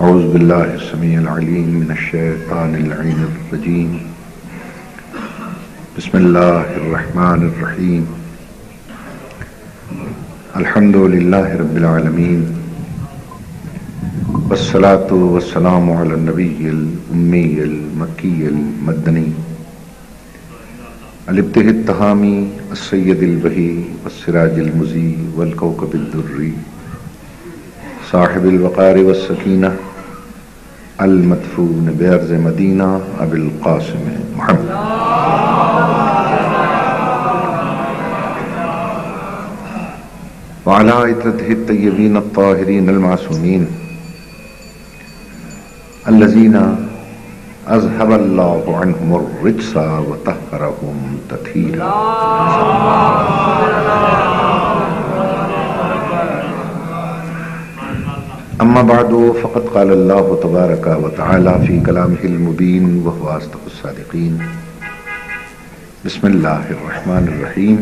اعوذ باللہ السمیع العلیم من الشیطان اللعین الرجیم بسم اللہ الرحمن الرحیم الحمد للہ رب العالمین والصلاة والسلام علی النبی الامی المکی المدنی الابتہ التہامی السید البہی والسراج المضی والکوکب الدری صاحب الوقار والسکینہ المدفون بأرض مدینہ ابی القاسم محمد وعلى عترته الطیبین الطاہرین المعصومین الذین اذهب اللہ عنہم الرجس وطہرہم تطہیرا. اما بعد فقد قال اللہ تبارک وتعالی فی کلامہ المبین وهو اصدق الصادقین. بسم اللہ الرحمن الرحیم.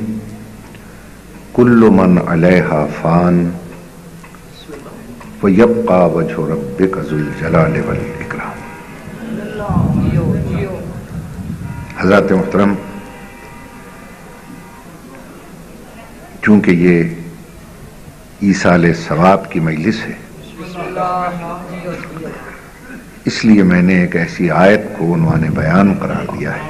کل من علیہا فان ویبقى وجہ ربک ذو الجلال والاکرام. حضرات محترم، چونکہ یہ ایصال ثواب کی مجلس ہے، اس لیے میں نے ایک ایسی آیت کو عنوان بیان قرار دیا ہے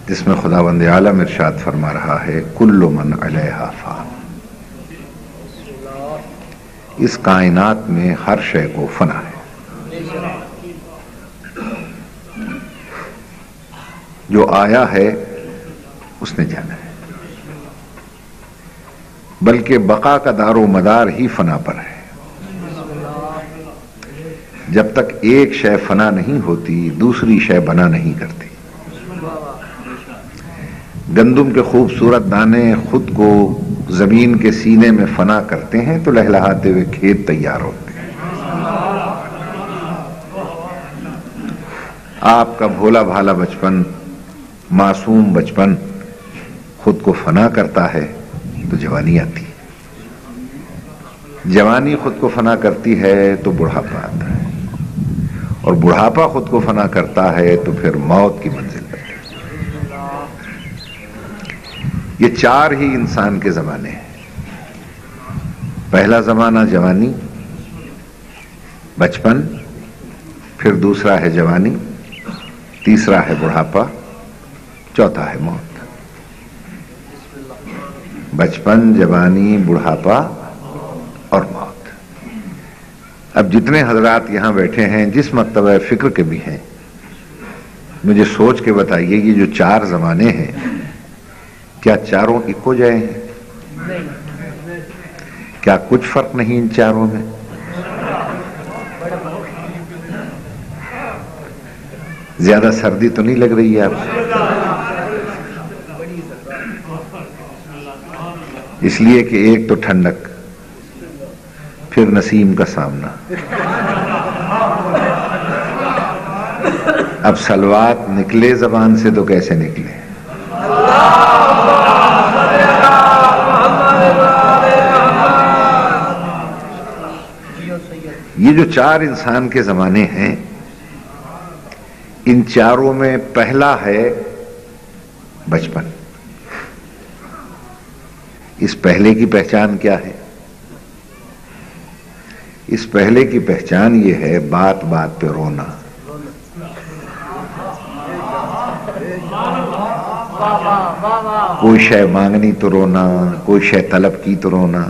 جس میں خداوند عالم ارشاد فرما رہا ہے کل من علیہا فان. اس کائنات میں ہر شے کو فنا ہے. جو آیا ہے اس نے جانا ہے، بلکہ بقا کا دار و مدار ہی فنا پر ہے. جب تک ایک شے فنا نہیں ہوتی دوسری شے بنا نہیں کرتی. گندم کے خوبصورت دانے خود کو زمین کے سینے میں فنا کرتے ہیں تو لہلہاتے ہوئے کھیت تیار ہوتے ہیں. آپ کا بھولا بھالا بچپن، معصوم بچپن خود کو فنا کرتا ہے تو جوانی آتی ہے. جوانی خود کو فنا کرتی ہے تو بڑھاپا آتا ہے، اور بڑھاپا خود کو فنا کرتا ہے تو پھر موت کی منزل پر. یہ چار ہی انسان کے زمانے ہیں. پہلا زمانہ جوانی، بچپن، پھر دوسرا ہے جوانی، تیسرا ہے بڑھاپا، چوتھا ہے موت. بچپن، جوانی، بڑھاپا اور موت. اب جتنے حضرات یہاں بیٹھے ہیں جس مرتبہ فکر کے بھی ہیں، مجھے سوچ کے بتائیے یہ جو چار زمانے ہیں کیا چاروں اکو جائے ہیں؟ کیا کچھ فرق نہیں ان چاروں میں؟ زیادہ سردی تو نہیں لگ رہی ہے آپ کو؟ اس لیے کہ ایک تو ٹھنڈک، پھر نسیم کا سامنا. اب سلوات نکلے زبان سے تو کیسے نکلے؟ یہ جو چار انسان کے زمانے ہیں، ان چاروں میں پہلا ہے بچپن. اس پہلے کی پہچان کیا ہے؟ اس پہلے کی پہچان یہ ہے بات بات پہ رونا. کوئی شے مانگنی تو رونا، کوئی شے طلب کی تو رونا.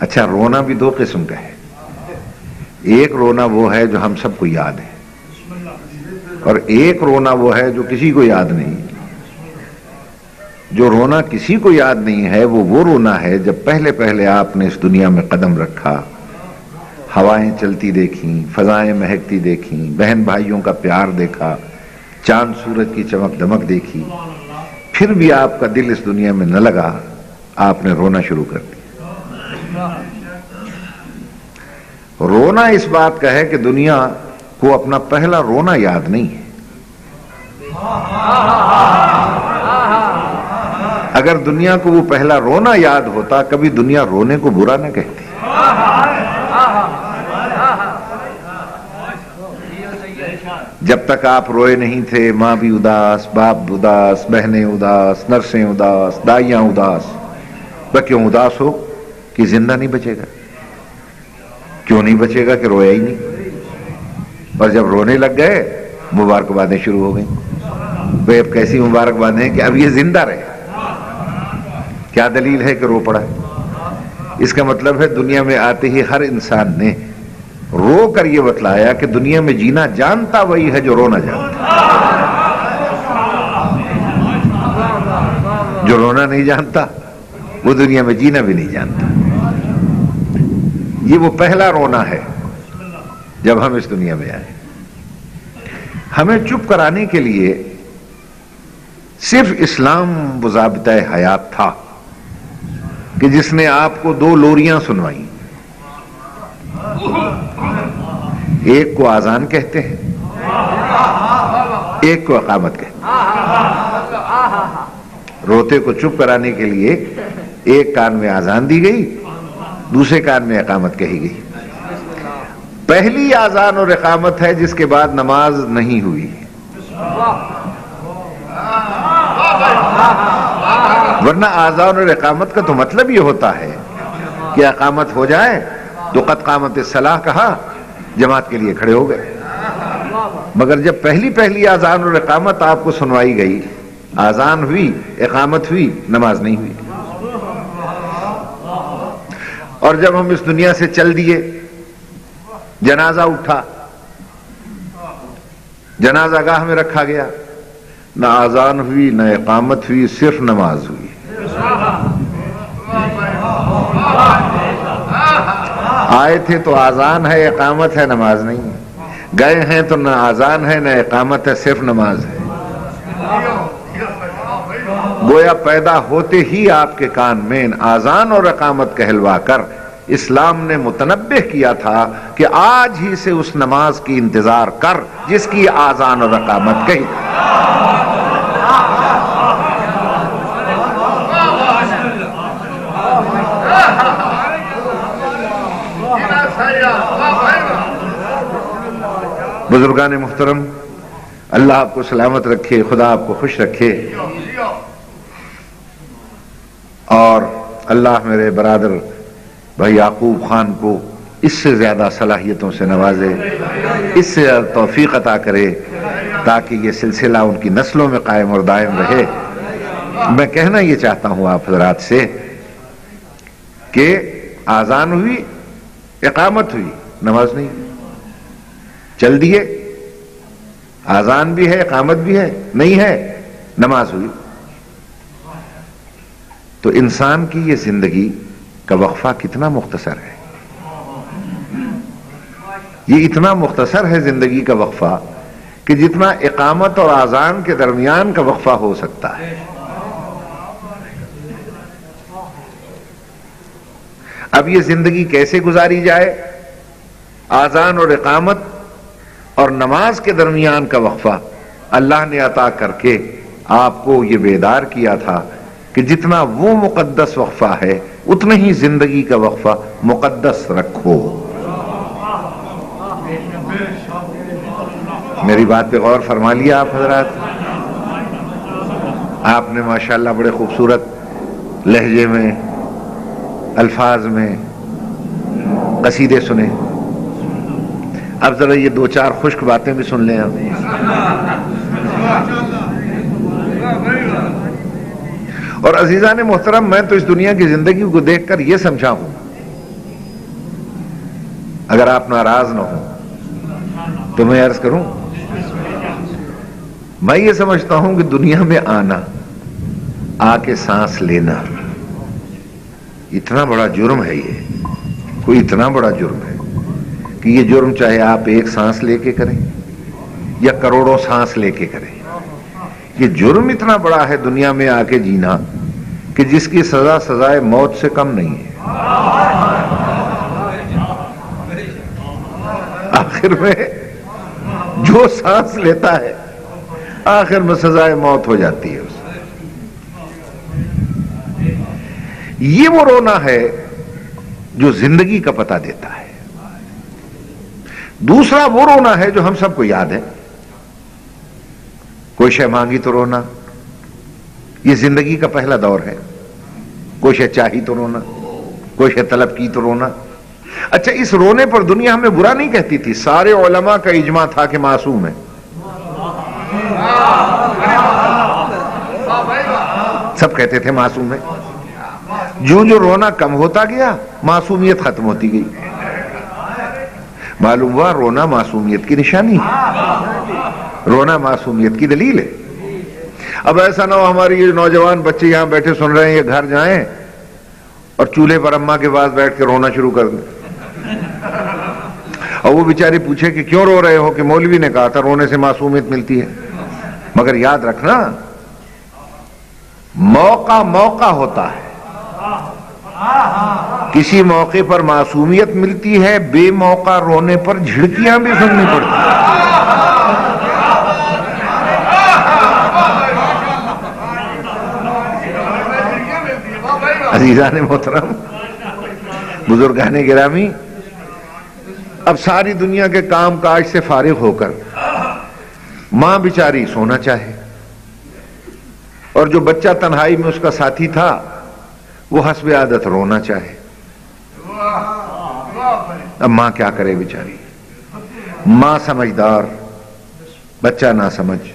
اچھا، رونا بھی دو قسم کا ہے. ایک رونا وہ ہے جو ہم سب کو یاد ہے، اور ایک رونا وہ ہے جو کسی کو یاد نہیں. جو رونا کسی کو یاد نہیں ہے وہ رونا ہے جب پہلے پہلے آپ نے اس دنیا میں قدم رکھا، ہوائیں چلتی دیکھیں، فضائیں مہکتی دیکھیں، بہن بھائیوں کا پیار دیکھا، چاند سورج کی چمک دمک دیکھی، پھر بھی آپ کا دل اس دنیا میں نہ لگا، آپ نے رونا شروع کر دیا. رونا اس بات کا ہے کہ دنیا کو اپنا پہلا رونا یاد نہیں ہے. اگر دنیا کو وہ پہلا رونا یاد ہوتا کبھی دنیا رونے کو برا نہ کہتی. جب تک آپ روئے نہیں تھے ماں بھی اداس، باپ اداس، بہنیں اداس، نرسیں اداس، دائیاں اداس. وہ کیوں اداس ہو؟ کہ زندہ نہیں بچے گا. کیوں نہیں بچے گا؟ کہ رویا ہی نہیں. اور جب رونے لگ گئے مبارکبادیں شروع ہو گئیں. وہ اب کیسی مبارکبادیں کہ اب یہ زندہ رہے. کیا دلیل ہے کہ رو پڑا؟ اس کا مطلب ہے دنیا میں آتے ہی ہر انسان نے رو کر یہ بتلایا کہ دنیا میں جینا جانتا وہی ہے جو رونا جانتا. جو رونا نہیں جانتا وہ دنیا میں جینا بھی نہیں جانتا. یہ وہ پہلا رونا ہے جب ہم اس دنیا میں آئے. ہمیں چپ کرانے کے لیے صرف اسلام بضابطہ حیات تھا کہ جس نے آپ کو 2 لوریاں سنوائیں. ایک کو اذان کہتے ہیں، ایک کو اقامت کہتے ہیں. روتے کو چپ کرانے کے لیے ایک کان میں اذان دی گئی، دوسرے کان میں اقامت کہی گئی. پہلی اذان اور اقامت ہے جس کے بعد نماز نہیں ہوئی. ورنہ اذان اور اقامت کا تو مطلب یہ ہوتا ہے کہ اقامت ہو جائے تو قد قامت الصلاۃ کہا، جماعت کے لیے کھڑے ہو گئے. مگر جب پہلی اذان اور اقامت آپ کو سنوائی گئی، اذان ہوئی، اقامت ہوئی، نماز نہیں ہوئی. اور جب ہم اس دنیا سے چل دیے، جنازہ اٹھا، جنازہ گاہ میں رکھا گیا، نہ اذان ہوئی نہ اقامت ہوئی، صرف نماز ہوئی. آئے تھے تو اذان ہے، اقامت ہے، نماز نہیں ہے. گئے ہیں تو نہ اذان ہے نہ اقامت ہے، صرف نماز ہے. گویا پیدا ہوتے ہی آپ کے کان میں اذان اور اقامت کہلوا کر اسلام نے متنبہ کیا تھا کہ آج ہی سے اس نماز کی انتظار کر جس کی اذان اور اقامت کہی. بزرگان محترم، اللہ آپ کو سلامت رکھے، خدا آپ کو خوش رکھے، اور اللہ میرے برادر بھائی یعقوب خان کو اس سے زیادہ صلاحیتوں سے نوازے، اس سے زیادہ توفیق عطا کرے تاکہ یہ سلسلہ ان کی نسلوں میں قائم اور دائم رہے. میں کہنا یہ چاہتا ہوں آپ حضرات سے کہ اذان ہوئی، اقامت ہوئی، نماز نہیں ہوئی. چل دیے، اذان بھی ہے، اقامت بھی ہے، نہیں ہے، نماز ہوئی. تو انسان کی یہ زندگی کا وقفہ کتنا مختصر ہے. یہ اتنا مختصر ہے زندگی کا وقفہ کہ جتنا اقامت اور اذان کے درمیان کا وقفہ ہو سکتا ہے. اب یہ زندگی کیسے گزاری جائے؟ اذان اور اقامت اور نماز کے درمیان کا وقفہ اللہ نے عطا کر کے آپ کو یہ بیدار کیا تھا کہ جتنا وہ مقدس وقفہ ہے اتنا ہی زندگی کا وقفہ مقدس رکھو. میری بات پہ غور فرما لیا آپ حضرات؟ آپ نے ماشاءاللہ بڑے خوبصورت لہجے میں، الفاظ میں قصیدے سنے. اب ذرا یہ 2-4 خشک باتیں بھی سن لیں. اور عزیزان محترم، میں تو اس دنیا کی زندگی کو دیکھ کر یہ سمجھا ہوں، اگر آپ ناراض نہ ہوں تو میں عرض کروں، میں یہ سمجھتا ہوں کہ دنیا میں آنا، آ کے سانس لینا، اتنا بڑا جرم ہے. یہ کوئی اتنا بڑا جرم ہے کہ یہ جرم چاہے آپ 1 سانس لے کے کریں یا کروڑوں سانس لے کے کریں، یہ جرم اتنا بڑا ہے دنیا میں آ کے جینا کہ جس کی سزا سزائے موت سے کم نہیں ہے. آخر میں جو سانس لیتا ہے آخر میں سزائے موت ہو جاتی ہے اسے. یہ وہ رونا ہے جو زندگی کا پتہ دیتا ہے. دوسرا وہ رونا ہے جو ہم سب کو یاد ہے. کوئی شے مانگی تو رونا، یہ زندگی کا پہلا دور ہے. کوئی شے چاہی تو رونا، کوئی شے طلب کی تو رونا. اچھا، اس رونے پر دنیا ہمیں برا نہیں کہتی تھی. سارے علماء کا اجماع تھا کہ معصوم ہے. سب کہتے تھے معصوم ہے. جو رونا کم ہوتا گیا معصومیت ختم ہوتی گئی. معلوم ہوا رونا معصومیت کی نشانی ہے، رونا معصومیت کی دلیل ہے. اب ایسا نہ ہو ہماری یہ نوجوان بچے یہاں بیٹھے سن رہے ہیں، یہ گھر جائیں اور چولہے پر اماں کے پاس بیٹھ کے رونا شروع کر دیں، اور وہ بیچاری پوچھے کہ کیوں رو رہے ہو؟ کہ مولوی نے کہا تھا رونے سے معصومیت ملتی ہے. مگر یاد رکھنا، موقع ہوتا ہے. کسی موقع پر معصومیت ملتی ہے، بے موقع رونے پر جھڑکیاں بھی سننی پڑتی ہیں. عزیزان محترم، بزرگان گرامی، اب ساری دنیا کے کام کاج سے فارغ ہو کر ماں بیچاری سونا چاہے، اور جو بچہ تنہائی میں اس کا ساتھی تھا وہ حسب عادت رونا چاہے. اب ماں کیا کرے بیچاری؟ ماں سمجھدار، بچہ نہ سمجھ.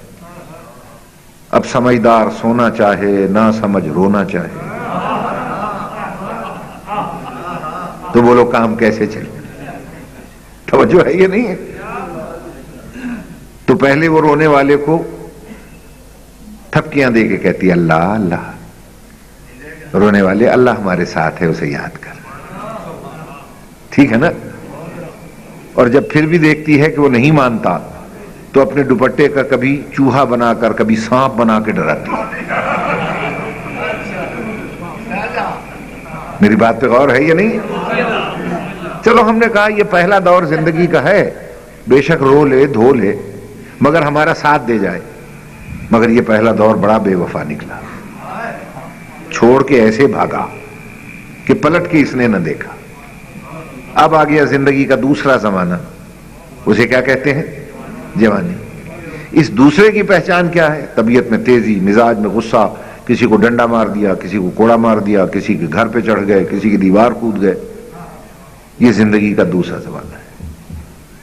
اب سمجھدار سونا چاہے، نہ سمجھ رونا چاہے، تو بولو کام کیسے چلے؟ توجہ ہے یہ نہیں ہے؟ تو پہلے وہ رونے والے کو تھپکیاں دے کے کہتی اللہ اللہ. رونے والے اللہ ہمارے ساتھ ہے، اسے یاد کر. ٹھیک ہے نا؟ اور جب پھر بھی دیکھتی ہے کہ وہ نہیں مانتا تو اپنے دوپٹے کا کبھی چوہا بنا کر کبھی سانپ بنا کے ڈراتی ہے. میری بات پہ غور ہے یا نہیں؟ چلو ہم نے کہا یہ پہلا دور زندگی کا ہے، بے شک رو لے دھو لے مگر ہمارا ساتھ دے جائے. مگر یہ پہلا دور بڑا بے وفا نکلا، چھوڑ کے ایسے بھاگا کہ پلٹ کے اس نے نہ دیکھا. اب آ گیا زندگی کا دوسرا زمانہ، اسے کیا کہتے ہیں؟ جوانی. اس دوسرے کی پہچان کیا ہے؟ طبیعت میں تیزی، مزاج میں غصہ، کسی کو ڈنڈا مار دیا، کسی کو کوڑا مار دیا، کسی کے گھر پہ چڑھ گئے، کسی کی دیوار کود گئے. یہ زندگی کا دوسرا زمانہ ہے.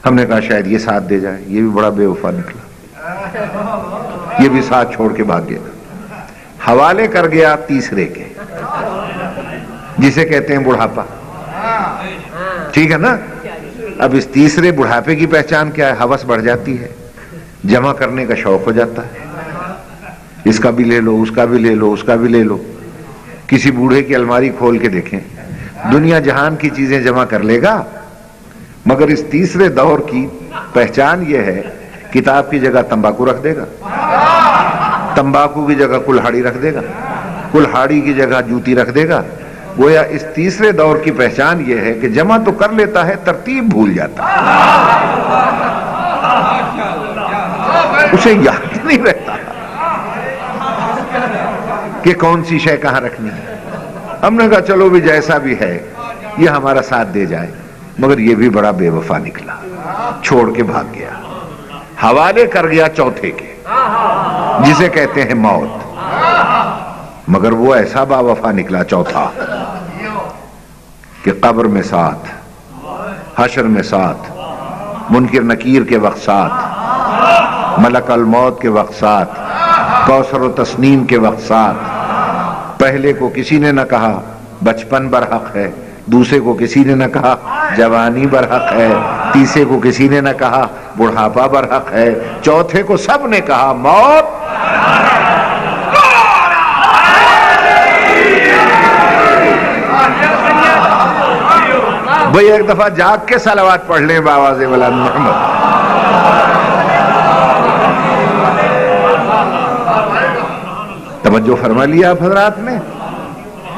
ہم نے کہا شاید یہ ساتھ دے جائے، یہ بھی بڑا بے وفا نکلا، یہ بھی ساتھ چھوڑ کے بھاگ گیا. حوالے کر گیا تیسرے کے، جسے کہتے ہیں بڑھاپا. ٹھیک ہے نا؟ اب اس تیسرے بڑھاپے کی پہچان کیا ہے؟ ہوس بڑھ جاتی ہے، جمع کرنے کا شوق ہو جاتا ہے. اس کا بھی لے لو، اس کا بھی لے لو، اس کا بھی لے لو. کسی بوڑھے کی الماری کھول کے دیکھیں، دنیا جہان کی چیزیں جمع کر لے گا، مگر اس تیسرے دور کی پہچان یہ ہے کتاب کی جگہ تمباکو رکھ دے گا، تمباکو کی جگہ کلہاڑی رکھ دے گا، کلہاڑی کی جگہ جوتی رکھ دے گا. گویا اس تیسرے دور کی پہچان یہ ہے کہ جمع تو کر لیتا ہے، ترتیب بھول جاتا ہے، اسے یاد نہیں رہتا کہ کون سی شے کہاں رکھنی ہے. ہم نے کہا چلو بھی جیسا بھی ہے یہ ہمارا ساتھ دے جائے، مگر یہ بھی بڑا بے وفا نکلا، چھوڑ کے بھاگ گیا. حوالے کر گیا چوتھے کے، جسے کہتے ہیں موت. مگر وہ ایسا با وفا نکلا چوتھا کہ قبر میں ساتھ، حشر میں ساتھ، منکر نکیر کے وقت ساتھ، ملک الموت کے وقت ساتھ، کوثر و تسنیم کے وقت ساتھ. پہلے کو کسی نے نہ کہا بچپن برحق ہے، دوسرے کو کسی نے نہ کہا جوانی برحق ہے، تیسرے کو کسی نے نہ کہا بڑھاپا برحق ہے، چوتھے کو سب نے کہا موت. بھئی ایک دفعہ جاگ کے صلوات پڑھ لیں بآواز بلند محمد. توجہ فرما لیا آپ حضرات نے؟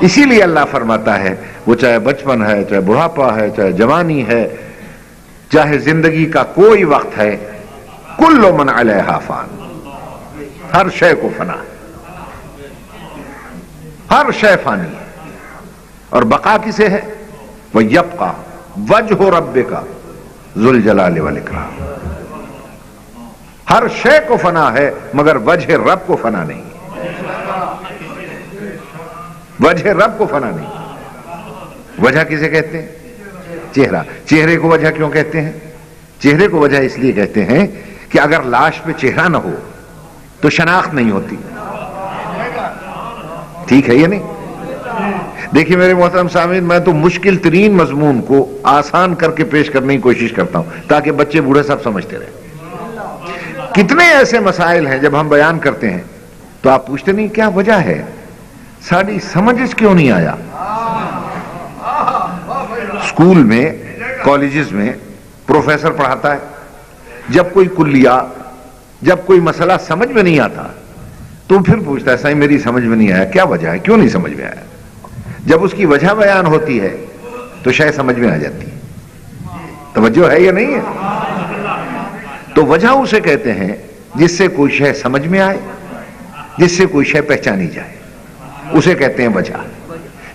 اسی لیے اللہ فرماتا ہے وہ چاہے بچپن ہے، چاہے بڑھاپا ہے، چاہے جوانی ہے، چاہے زندگی کا کوئی وقت ہے، کل من علیہا فان، ہر شے کو فنا ہے، ہر شے فانی ہے. اور بقا کسے ہے؟ وَيَبْقَى وَجْهُ رَبِّكَ ذُو الْجَلَالِ وَالْإِكْرَامِ. ہر شے کو فنا ہے مگر وجہ رب کو فنا نہیں. وجہ رب کو فنا نہیں. وجہ کسے کہتے ہیں؟ چہرہ. چہرے کو وجہ کیوں کہتے ہیں؟ چہرے کو وجہ اس لیے کہتے ہیں کہ اگر لاش پہ چہرہ نہ ہو تو شناخت نہیں ہوتی. ٹھیک ہے یا نہیں؟ دیکھیے میرے محترم سامعین، میں تو مشکل ترین مضمون کو آسان کر کے پیش کرنے کی کوشش کرتا ہوں تاکہ بچے بوڑھے سب سمجھتے رہیں. کتنے ایسے مسائل ہیں جب ہم بیان کرتے ہیں تو آپ پوچھتے نہیں کیا وجہ ہے، ساری سمجھ اس کیوں نہیں آیا. اسکول میں، کالجز میں پروفیسر پڑھاتا ہے، جب کوئی کلیہ، جب کوئی مسئلہ سمجھ میں نہیں آتا تو پھر پوچھتا ہے صحیح میری سمجھ میں نہیں آیا، کیا وجہ ہے، کیوں نہیں سمجھ میں آیا. جب اس کی وجہ بیان ہوتی ہے تو شاید سمجھ میں آ جاتی ہے. توجہ ہے یا نہیں ہے؟ تو وجہ اسے کہتے ہیں جس سے کوئی شے سمجھ میں آئے، جس سے کوئی شے پہچانی جائے، اسے کہتے ہیں وجہ.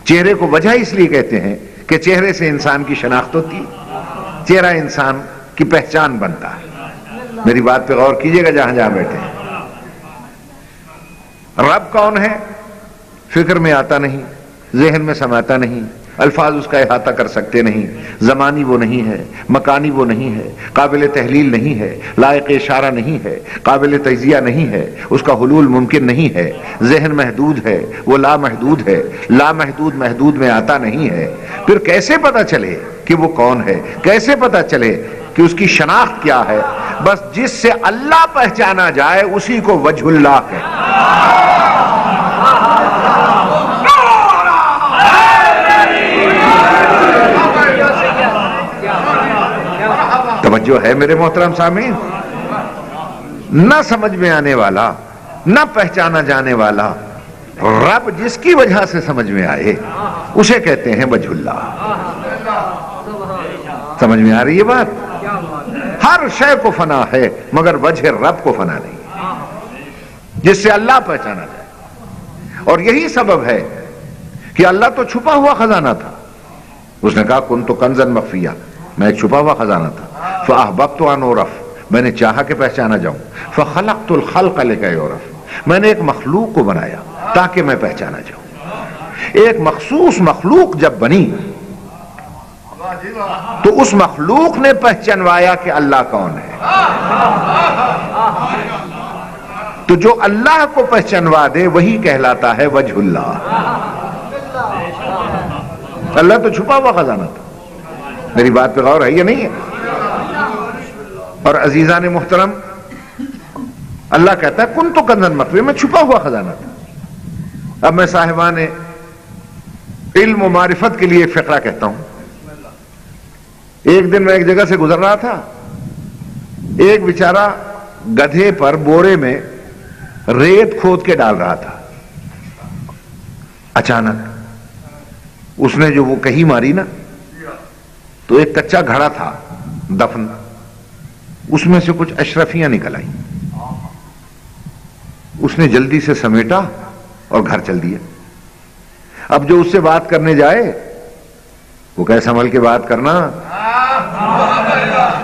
چہرے کو وجہ اس لیے کہتے ہیں کہ چہرے سے انسان کی شناخت ہوتی ہے، چہرہ انسان کی پہچان بنتا ہے. میری بات پہ غور کیجئے گا جہاں جہاں بیٹھے ہیں. رب کون ہے فکر میں آتا نہیں، ذہن میں سماتا نہیں، الفاظ اس کا احاطہ کر سکتے نہیں. زمانی وہ نہیں ہے، مکانی وہ نہیں ہے، قابل تحلیل نہیں ہے، لائق اشارہ نہیں ہے، قابل تجزیہ نہیں ہے، اس کا حلول ممکن نہیں ہے. ذہن محدود ہے، وہ لامحدود ہے، لامحدود محدود میں آتا نہیں ہے. پھر کیسے پتا چلے کہ وہ کون ہے؟ کیسے پتا چلے کہ اس کی شناخت کیا ہے؟ بس جس سے اللہ پہچانا جائے اسی کو وجہ اللہ کہتے ہیں. توجہ ہے میرے محترم سامعین؟ نہ سمجھ میں آنے والا، نہ پہچانا جانے والا، رب جس کی وجہ سے سمجھ میں آئے اسے کہتے ہیں وجہ اللہ. سمجھ میں آ رہی ہے بات؟ ہر شے کو فنا ہے مگر وجہ رب کو فنا نہیں، جس سے اللہ پہچانا جائے. اور یہی سبب ہے کہ اللہ تو چھپا ہوا خزانہ تھا. اس نے کہا کنت کنزا مخفیا، میں ایک چھپا ہوا خزانہ تھا. فاحببت ان اعرف، میں نے چاہا کہ پہچانا جاؤں. فخلقت الخلق لکی اعرف، میں نے ایک مخلوق کو بنایا تاکہ میں پہچانا جاؤں. ایک مخصوص مخلوق جب بنی تو اس مخلوق نے پہچانوایا کہ اللہ کون ہے. تو جو اللہ کو پہچانوا دے وہی کہلاتا ہے وجہ اللہ. اللہ تو چھپا ہوا خزانہ تھا. میری بات پہ غور ہے یا نہیں ہے؟ اور عزیزان محترم، اللہ کہتا ہے کن تو کنزن مخفی، میں چھپا ہوا خزانہ تھا. اب میں صاحبان علم و معرفت کے لیے ایک فقرہ کہتا ہوں. ایک دن میں ایک جگہ سے گزر رہا تھا، ایک بیچارہ گدھے پر بورے میں ریت کھود کے ڈال رہا تھا. اچانک اس نے جو وہ کہی ماری نا تو ایک کچا گھڑا تھا دفن، اس میں سے کچھ اشرفیاں نکل آئیں. اس نے جلدی سے سمیٹا اور گھر چل دیا. اب جو اس سے بات کرنے جائے وہ کہے سنبھل کے بات کرنا،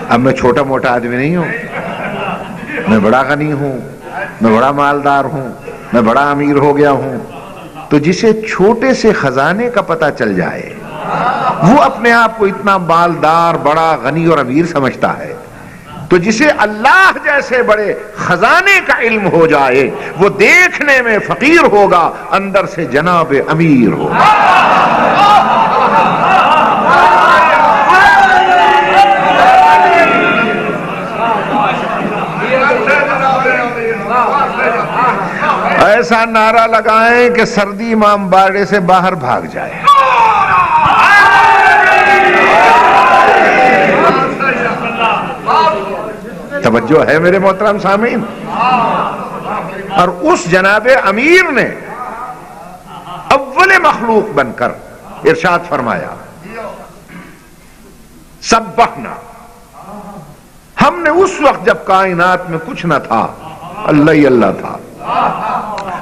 اب میں چھوٹا موٹا آدمی نہیں ہوں، میں بڑا غنی ہوں، میں بڑا مالدار ہوں، میں بڑا امیر ہو گیا ہوں. تو جسے چھوٹے سے خزانے کا پتہ چل جائے وہ اپنے آپ کو اتنا مالدار، بڑا غنی اور امیر سمجھتا ہے. تو جسے اللہ جیسے بڑے خزانے کا علم ہو جائے وہ دیکھنے میں فقیر ہوگا، اندر سے جناب امیر ہوگا. ایسا نعرہ لگائیں کہ سردی امام باڑے سے باہر بھاگ جائے. توجہ ہے میرے محترم سامعین؟ اور اس جناب امیر نے اول مخلوق بن کر ارشاد فرمایا سبحنا، ہم نے اس وقت جب کائنات میں کچھ نہ تھا، اللہ ہی اللہ تھا،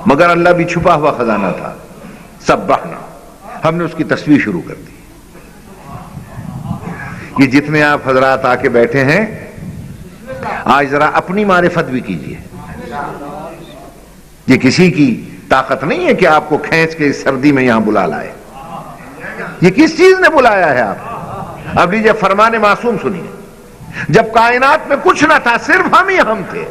مگر اللہ بھی چھپا ہوا خزانہ تھا. سبحنا، ہم نے اس کی تصویر شروع کر دی. یہ جتنے آپ حضرات آ کے بیٹھے ہیں آج ذرا اپنی معرفت بھی کیجیے. یہ کسی کی طاقت نہیں ہے کہ آپ کو کھینچ کے اس سردی میں یہاں بلا لائے. یہ کس چیز نے بلایا ہے آپ؟ اب لیجیے فرمان معصوم سنیے. جب کائنات میں کچھ نہ تھا، صرف ہم ہی ہم تھے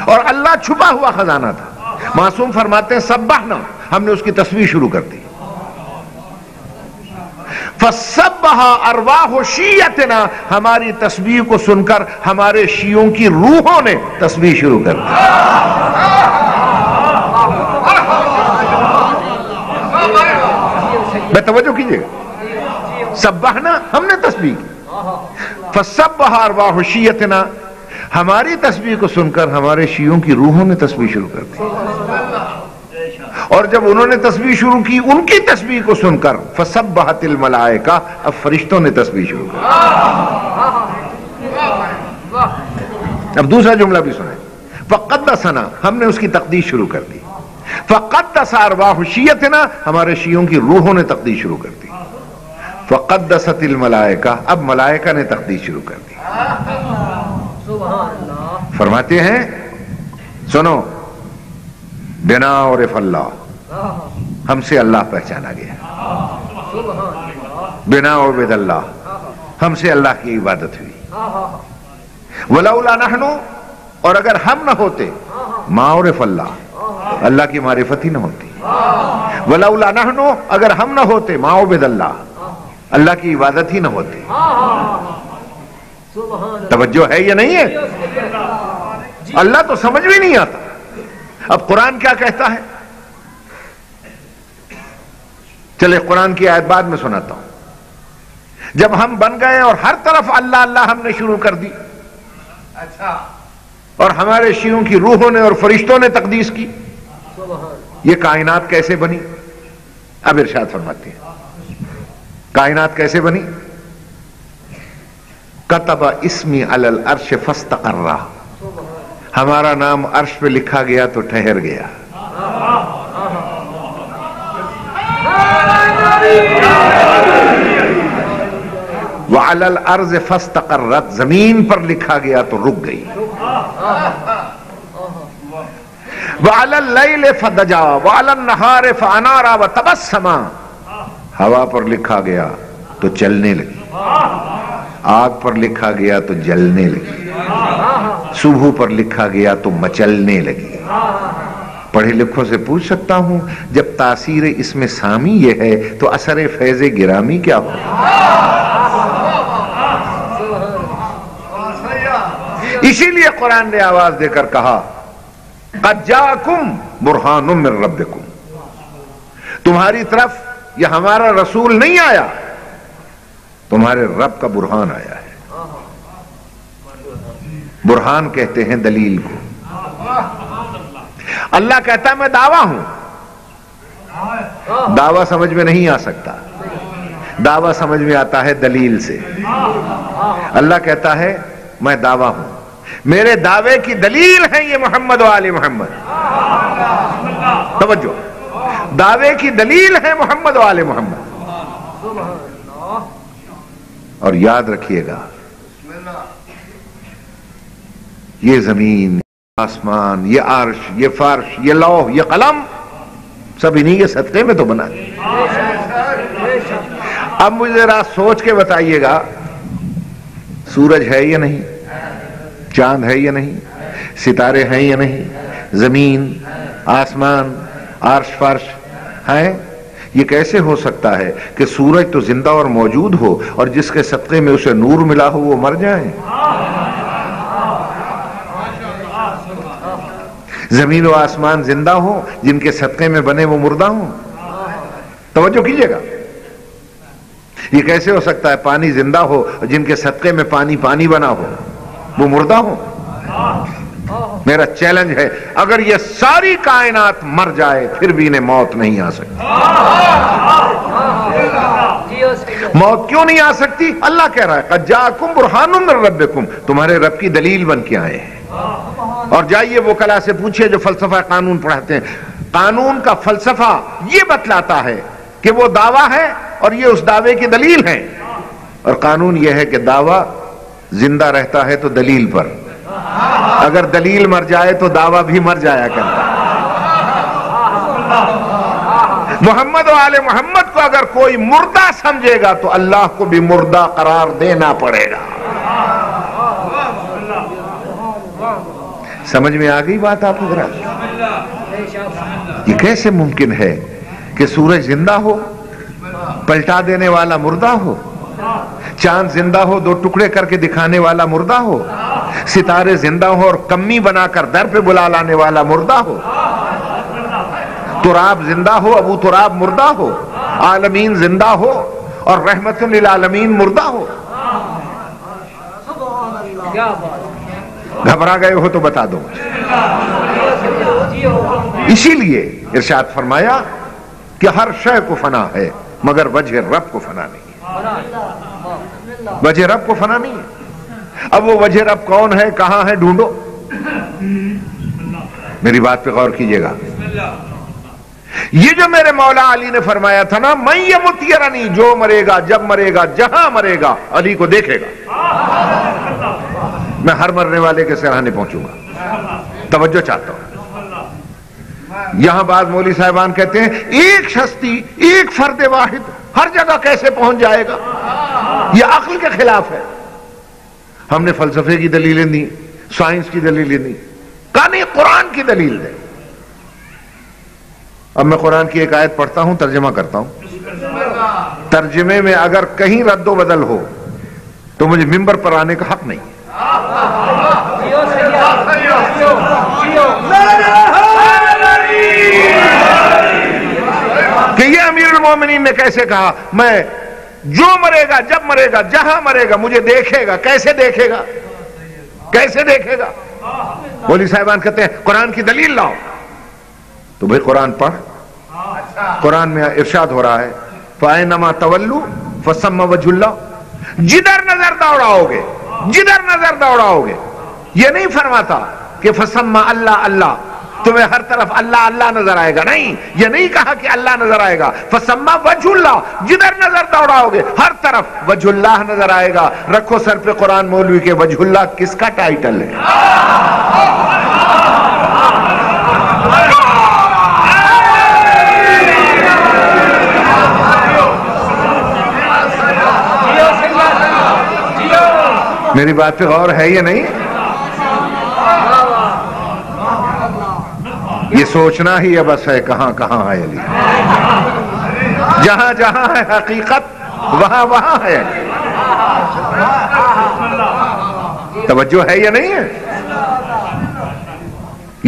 اور اللہ چھپا ہوا خزانہ تھا. معصوم فرماتے ہیں سبحنا، ہم نے اس کی تسبیح شروع کر دی. فَسَبَّحَ أَرْوَاحُ شِيَّتِنَا، ہماری تسبیح کو سن کر ہمارے شیعوں کی روحوں نے تسبیح شروع کر دی. میں توجہ کیجئے گا. سبحنا، ہم نے تسبیح کی. فَسَبَّحَ أَرْوَاحُ شِيَّتِنَا، ہماری تسبیح کو سن کر ہمارے شیعوں کی روحوں نے تسبیح شروع کر دی. اور جب انہوں نے تسبیح شروع کی، ان کی تسبیح کو سن کر فَسَبَّحَتِ الْمَلَائِکَةُ، اب فرشتوں نے تسبیح شروع کر دی. اب دوسرا جملہ بھی سنیں. فَقَدَّسَنَا، ہم نے اس کی تقدیس شروع کر دی. فَقَدَّسَ أَرْوَاحُ شِيَّتِنَا، ہمارے شیعوں کی روحوں نے تقدیس شروع کر دی. فَقَدَّسَتِ الْمَلَائِکَةُ، اب ملائکہ نے تقدیس شروع کر دی. فرماتے ہیں سنو، بنا عرف اللہ، ہم سے اللہ پہچانا گیا. بنا عبد اللہ، ہم سے اللہ کی عبادت ہوئی. ولولا نحن، اور اگر ہم نہ ہوتے، ما عرف اللہ، اللہ کی معرفت ہی نہ ہوتی. ولولا نحن، اگر ہم نہ ہوتے، ما عبد اللہ، اللہ کی عبادت ہی نہ ہوتی. توجہ ہے یا نہیں ہے؟ اللہ تو سمجھ بھی نہیں آتا. اب قرآن کیا کہتا ہے؟ چلے قرآن کی آیت بعد میں سناتا ہوں. جب ہم بن گئے اور ہر طرف اللہ اللہ ہم نے شروع کر دی، اور ہمارے شیعوں کی روحوں نے اور فرشتوں نے تقدیس کی، یہ کائنات کیسے بنی؟ اب ارشاد فرماتے ہیں کائنات کیسے بنی. کتب اسمی علی العرش فاستقر، ہمارا نام عرش پہ لکھا گیا تو ٹھہر گیا. وعلی الارض فاستقرت، زمین پر لکھا گیا تو رک گئی. وعلی اللیل فدجا وعلی النہار فانارا وتبسما، ہوا پر لکھا گیا تو چلنے لگی، آگ پر لکھا گیا تو جلنے لگی، صبح پر لکھا گیا تو مچلنے لگی. پڑھے لکھوں سے پوچھ سکتا ہوں، جب تاثیر اس میں سامی یہ ہے تو اثر فیض گرامی کیا ہو؟ اسی لیے قرآن نے آواز دے کر کہا قد جاءکم برہان من ربکم، تمہاری طرف یہ ہمارا رسول نہیں آیا، تمہارے رب کا برہان آیا ہے. برہان کہتے ہیں دلیل کو. اللہ کہتا ہے میں دعویٰ ہوں. دعویٰ سمجھ میں نہیں آ سکتا، دعویٰ سمجھ میں آتا ہے دلیل سے. اللہ کہتا ہے میں دعویٰ ہوں، میرے دعوے کی دلیل ہے یہ محمد و آل محمد. توجہ، دعوے کی دلیل ہے محمد و آل محمد. اور یاد رکھیے گا، یہ زمین، آسمان، یہ عرش، یہ فرش، یہ لوح، یہ قلم سب انہی کے صدقے میں تو بنا ہے. اب مجھے ذرا سوچ کے بتائیے گا، سورج ہے یا نہیں، چاند ہے یا نہیں، ستارے ہیں یا نہیں، زمین، آسمان، عرش، فرش ہیں؟ یہ کیسے ہو سکتا ہے کہ سورج تو زندہ اور موجود ہو اور جس کے صدقے میں اسے نور ملا ہو وہ مر جائے؟ زمین و آسمان زندہ ہوں، جن کے صدقے میں بنے وہ مردہ ہوں؟ توجہ کیجئے گا، یہ کیسے ہو سکتا ہے پانی زندہ ہو اور جن کے صدقے میں پانی بنا ہو وہ مردہ ہو؟ میرا چیلنج ہے، اگر یہ ساری کائنات مر جائے پھر بھی انہیں موت نہیں آ سکتی. موت کیوں نہیں آ سکتی؟ اللہ کہہ رہا ہے قد جاءکم برہان من ربکم، تمہارے رب کی دلیل بن کے آئے ہیں. اور جائیے وہ کلا سے پوچھئے جو فلسفہ قانون پڑھاتے ہیں، قانون کا فلسفہ یہ بتلاتا ہے کہ وہ دعویٰ ہے اور یہ اس دعوے کی دلیل ہے، اور قانون یہ ہے کہ دعویٰ زندہ رہتا ہے تو دلیل پر، اگر دلیل مر جائے تو دعویٰ بھی مر جایا کرتا. محمد و آل محمد کو اگر کوئی مردہ سمجھے گا تو اللہ کو بھی مردہ قرار دینا پڑے گا. سمجھ میں آ گئی بات آپ کو؟ یہ کیسے ممکن ہے کہ سورج زندہ ہو، پلٹا دینے والا مردہ ہو، چاند زندہ ہو، دو ٹکڑے کر کے دکھانے والا مردہ ہو، ستارے زندہ ہو اور کمی بنا کر در پہ بلا لانے والا مردہ ہو، تراب زندہ ہو، ابو تراب مردہ ہو، عالمین زندہ ہو اور رحمت للعالمین مردہ ہو. گھبرا گئے ہو تو بتا دو. اسی لیے ارشاد فرمایا کہ ہر شے کو فنا ہے مگر وجہ رب کو فنا نہیں ہے. وجہ رب کو فنا نہیں ہے. اب وہ وجہ رب کون ہے، کہاں ہے، ڈھونڈو. میری بات پہ غور کیجئے گا. یہ جو میرے مولا علی نے فرمایا تھا نا، میں یمت یرنی، جو مرے گا، جب مرے گا، جہاں مرے گا، علی کو دیکھے گا. میں ہر مرنے والے کے سراہنے پہنچوں گا. توجہ چاہتا ہوں. یہاں بعض مولوی صاحبان کہتے ہیں ایک ہستی، ایک فرد واحد ہر جگہ کیسے پہنچ جائے گا، یہ عقل کے خلاف ہے. ہم نے فلسفے کی دلیلیں دی، سائنس کی دلیلیں دی، کہا نہیں قرآن کی دلیل دے. اب میں قرآن کی ایک آیت پڑھتا ہوں، ترجمہ کرتا ہوں. ترجمے میں اگر کہیں رد و بدل ہو تو مجھے ممبر پر آنے کا حق نہیں. کہ یہ امیر المومنین نے کیسے کہا، میں جو مرے گا، جب مرے گا، جہاں مرے گا، مجھے دیکھے گا. کیسے دیکھے گا، کیسے دیکھے گا؟ مولوی صاحبان کہتے ہیں قرآن کی دلیل لاؤ. تو بھئی قرآن پڑھ. قرآن میں ارشاد ہو رہا ہے فَأَيْنَمَا تَوَلُّوا فَثَمَّ وَجْهُ اللَّهِ. جدھر نظر دوڑاؤ گے، جدھر نظر دوڑاؤ گے. یہ نہیں فرماتا کہ فَثَمَّ اللہ اللہ، تمہیں ہر طرف اللہ اللہ نظر آئے گا. نہیں، یہ نہیں کہا کہ اللہ نظر آئے گا. فَثَمَّ وَجْهُ اللَّهِ، جدھر نظر دوڑاؤ گے ہر طرف وجہ اللہ نظر آئے گا. رکھو سر پہ قرآن مولوی کے وجہ اللہ کس کا ٹائٹل ہے؟ میری بات پہ غور ہے یا نہیں؟ یہ سوچنا ہی ہے بس ہے کہاں کہاں ہے علی. جہاں جہاں ہے حقیقت وہاں وہاں ہے. توجہ ہے یا نہیں ہے؟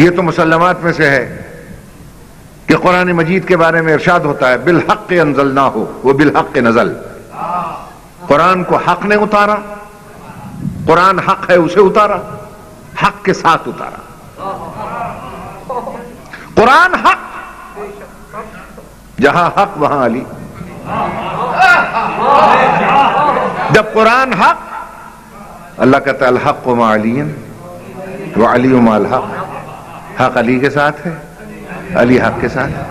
یہ تو مسلمات میں سے ہے کہ قرآن مجید کے بارے میں ارشاد ہوتا ہے بالحق انزلناہ و بالحق نزل. قرآن کو حق نے اتارا، قرآن حق ہے اسے اتارا، حق کے ساتھ اتارا. قرآن حق، جہاں حق وہاں علی. جب قرآن حق، اللہ کہتا ہے الحق مع علی وعلی مع الحق. حق علی کے ساتھ ہے، علی حق کے ساتھ ہے.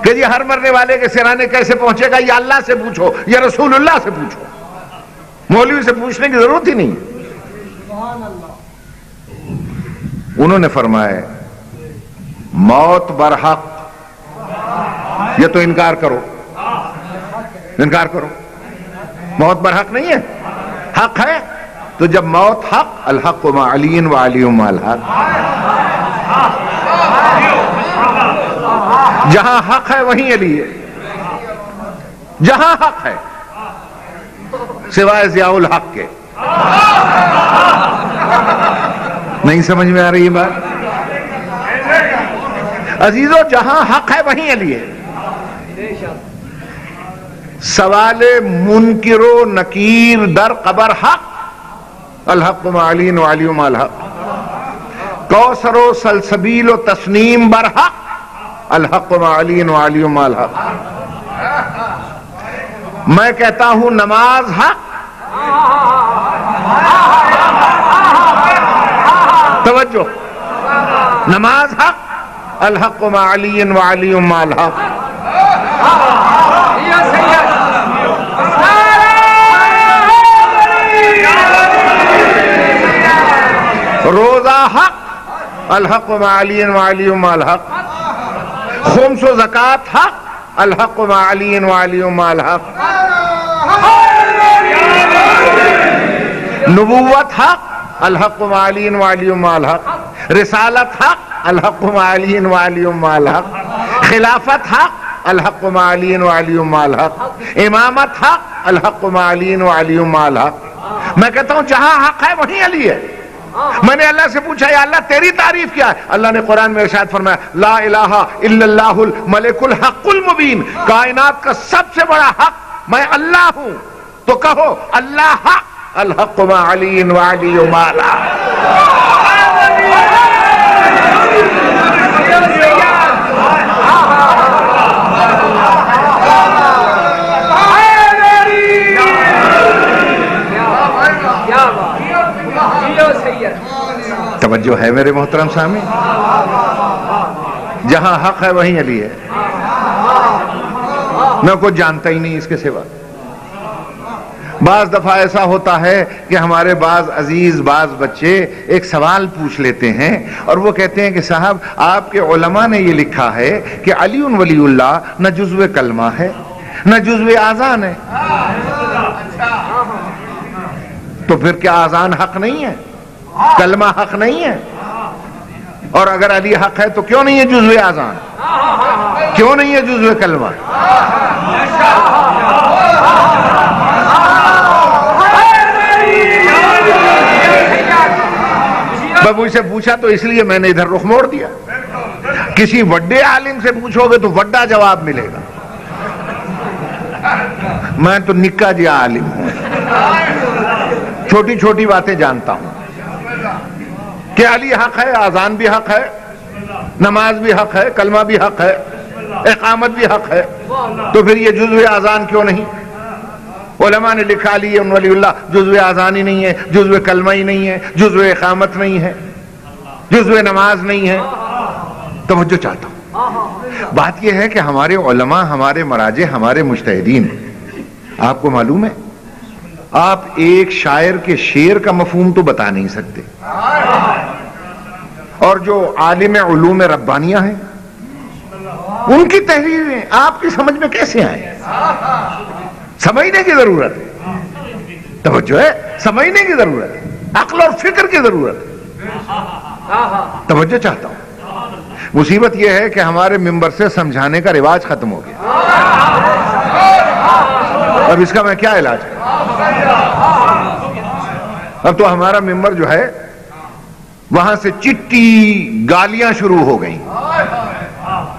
کہ یہ ہر مرنے والے کے سرانے کیسے پہنچے گا، یا اللہ سے پوچھو یا رسول اللہ سے پوچھو. مولوی سے پوچھنے کی ضرورت ہی نہیں. انہوں نے فرمایا موت برحق. یہ تو انکار کرو، انکار کرو. موت برحق نہیں ہے، حق ہے. تو جب موت حق، الحق مع علی و علی مع الحق. جہاں حق ہے وہیں علی ہے. جہاں حق ہے سوائے ضیاء الحق کے. نہیں سمجھ میں آ رہی ہے بات؟ عزیزو جہاں حق ہے وہیں علی ہے. سوال منکر و نکیر در قبر حق، الحق مع علی و علی مع الحق. کوثر و سلسبیل و تسنیم بر حق، الحق مع علی و علی مع الحق. میں کہتا ہوں نماز حق، توجہ، نماز حق، الحق مع علی و علی مع الحق. الحق مع علی وعلی مع الحق. خمس و زکات حق، الحق مع علی وعلی مع الحق. نبوت حق، الحق مع علی وعلی مع الحق. رسالت حق، الحق مع علی وعلی مع الحق. خلافت حق، الحق مع علی وعلی مع الحق. امامت حق، الحق مع علی وعلی مع الحق. میں کہتا ہوں جہاں حق ہے وہیں علی ہے. میں نے اللہ سے پوچھا یا اللہ تیری تعریف کیا ہے؟ اللہ نے قرآن میں ارشاد فرمایا لا الہ الا اللہ الملک الحق المبین. کائنات کا سب سے بڑا حق میں اللہ ہوں. تو کہو اللہ حق، الحق مع علی وعلی مع الحق. توجہ ہے میرے محترم سامع؟ جہاں حق ہے وہیں علی ہے. میں کچھ جانتا ہی نہیں اس کے سوا. بعض دفعہ ایسا ہوتا ہے کہ ہمارے بعض عزیز بعض بچے ایک سوال پوچھ لیتے ہیں اور وہ کہتے ہیں کہ صاحب آپ کے علماء نے یہ لکھا ہے کہ علی ولی اللہ نہ جزو کلمہ ہے نہ جزو آذان ہے. تو پھر کیا آذان حق نہیں ہے؟ کلمہ حق نہیں ہے؟ اور اگر علی حق ہے تو کیوں نہیں ہے جزو آذان؟ کیوں نہیں ہے جزو کلمہ؟ مجھ سے پوچھا تو اس لیے میں نے ادھر رخ موڑ دیا. کسی وڈے عالم سے پوچھو گے تو وڈا جواب ملے گا. میں تو نکا جی عالم ہوں، چھوٹی چھوٹی باتیں جانتا ہوں کہ علی حق ہے، آذان بھی حق ہے، نماز بھی حق ہے، کلمہ بھی حق ہے، اقامت بھی حق ہے. تو پھر یہ جزو آذان کیوں نہیں؟ علماء نے لکھا علی ولی اللہ جزو آذان ہی نہیں ہے، جزو کلمہ ہی نہیں ہے، جزو اقامت نہیں ہے، جزو نماز نہیں ہے. توجہ چاہتا ہوں. بات یہ ہے کہ ہمارے علماء، ہمارے مراجع، ہمارے مجتہدین، آپ کو معلوم ہے آپ ایک شاعر کے شعر کا مفہوم تو بتا نہیں سکتے، اور جو عالم علوم ربانیہ ہیں ان کی تحریریں آپ کی سمجھ میں کیسے آئیں؟ سمجھنے کی ضرورت ہے. توجہ ہے، سمجھنے کی ضرورت ہے، عقل اور فکر کی ضرورت ہے. توجہ چاہتا ہوں. مصیبت یہ ہے کہ ہمارے ممبر سے سمجھانے کا رواج ختم ہو گیا. اب اس کا میں کیا علاج ہے؟ اب تو ہمارا ممبر جو ہے وہاں سے چٹی گالیاں شروع ہو گئیں.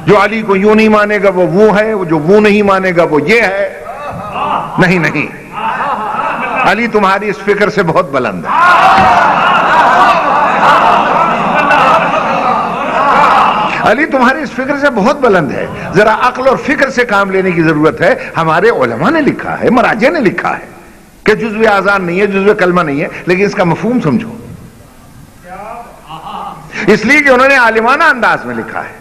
جو علی کو یوں نہیں مانے گا وہ ہے، جو وہ نہیں مانے گا وہ یہ ہے. نہیں نہیں، علی تمہاری اس فکر سے بہت بلند ہے. علی تمہاری اس فکر سے بہت بلند ہے. ذرا عقل اور فکر سے کام لینے کی ضرورت ہے. ہمارے علماء نے لکھا ہے، مراجع نے لکھا ہے کہ جزو آذان نہیں ہے، جزو کلمہ نہیں ہے، لیکن اس کا مفہوم سمجھو. اس لیے کہ انہوں نے عالمانہ انداز میں لکھا ہے.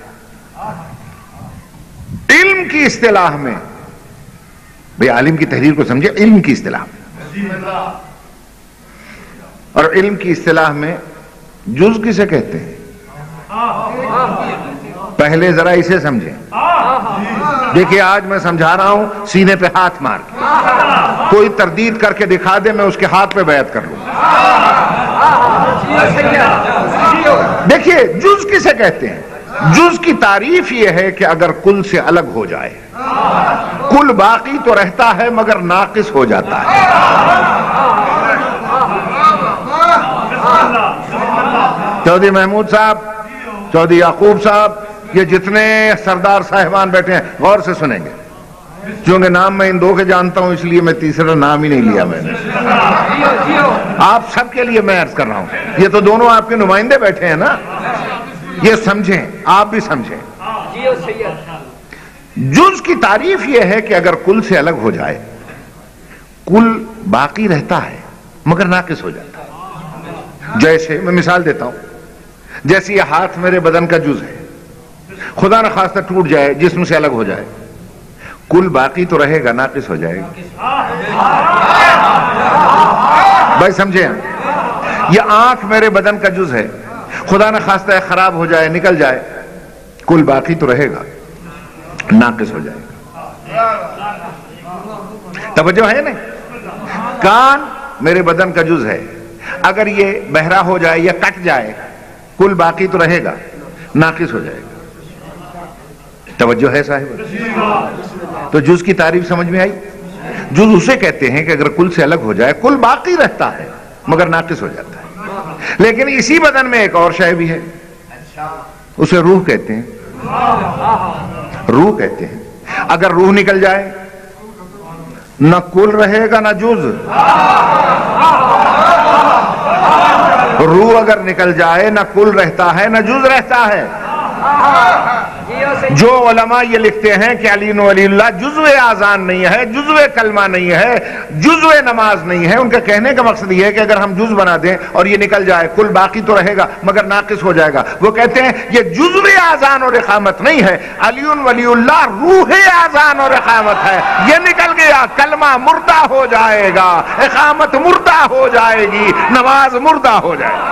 علم کی اصطلاح میں، بھئی عالم کی تحریر کو سمجھے، علم کی اصطلاح میں، اور علم کی اصطلاح میں جز کسے کہتے ہیں؟ پہلے ذرا اسے سمجھیں. دیکھیے آج میں سمجھا رہا ہوں سینے پہ ہاتھ مار کے، کوئی تردید کر کے دکھا دے میں اس کے ہاتھ پہ بیعت کر لوں. دیکھیے جز کسے کہتے ہیں؟ جز کی تعریف یہ ہے کہ اگر کل سے الگ ہو جائے. کل باقی تو رہتا ہے مگر ناقص ہو جاتا ہے. چودھری محمود صاحب، چودھری یعقوب صاحب، یہ جتنے سردار صاحبان بیٹھے ہیں غور سے سنیں گے. چونکہ نام میں ان دو کے جانتا ہوں اس لیے میں تیسرا نام ہی نہیں لیا میں نے. آپ سب کے لیے میں عرض کر رہا ہوں، یہ تو دونوں آپ کے نمائندے بیٹھے ہیں نا، یہ سمجھیں، آپ بھی سمجھیں. جز کی تعریف یہ ہے کہ اگر کل سے الگ ہو جائے، کل باقی رہتا ہے مگر ناقص ہو جاتا ہے. جیسے میں مثال دیتا ہوں، جیسے یہ ہاتھ میرے بدن کا جز ہے، خدا نخواستہ ٹوٹ جائے، جسم سے الگ ہو جائے، کل باقی تو رہے گا، ناقص ہو جائے گا. بھائی سمجھے؟ یہ آنکھ میرے بدن کا جز ہے، خدا نہ خواستہ ہے خراب ہو جائے، نکل جائے، کل باقی تو رہے گا، ناقص ہو جائے گا۔ توجہ ہے نا؟ کان میرے بدن کا جز ہے، اگر یہ بہرا ہو جائے یا کٹ جائے، کل باقی تو رہے گا، ناقص ہو جائے گا۔ توجہ ہے صاحب؟ تو جز کی تعریف سمجھ میں آئی؟ جز اسے کہتے ہیں کہ اگر کل سے الگ ہو جائے، کل باقی رہتا ہے مگر ناقص ہو جاتا ہے۔ لیکن اسی بدن میں ایک اور شے بھی ہے، اسے روح کہتے ہیں، روح کہتے ہیں۔ اگر روح نکل جائے، نہ کل رہے گا نہ جز۔ روح اگر نکل جائے، نہ کل رہتا ہے نہ جز رہتا ہے۔ جو علماء یہ لکھتے ہیں کہ علی ولی اللہ جزو آذان نہیں ہے، جزو کلمہ نہیں ہے، جزو نماز نہیں ہے، ان کا کہنے کا مقصد یہ ہے کہ اگر ہم جز بنا دیں اور یہ نکل جائے، کل باقی تو رہے گا مگر ناقص ہو جائے گا۔ وہ کہتے ہیں یہ جزو آذان اور اقامت نہیں ہے، علی ولی اللہ روح آذان اور اقامت ہے۔ یہ نکل گیا، کلمہ مردہ ہو جائے گا، اقامت مردہ ہو جائے گی، نماز مردہ ہو جائے گی۔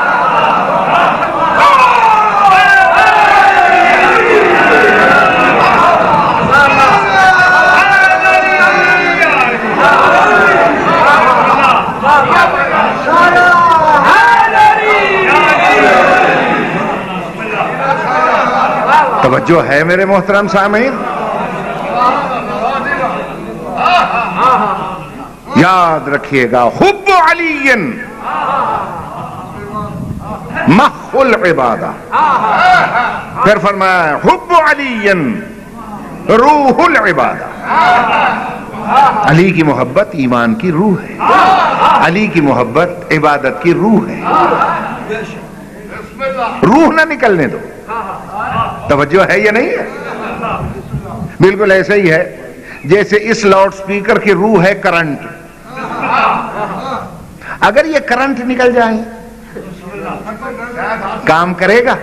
توجہ ہے میرے محترم سامعین؟ یاد رکھیے گا، حب علی مخ العبادہ، پھر فرمایا حب علی روح العبادہ۔ علی کی محبت ایمان کی روح ہے، علی کی محبت عبادت کی روح ہے۔ روح نہ نکلنے دو۔ توجہ ہے یا نہیں ہے؟ بالکل ایسا ہی ہے جیسے اس لاؤڈ سپیکر کی روح ہے کرنٹ۔ اگر یہ کرنٹ نکل جائے کام کرے گا؟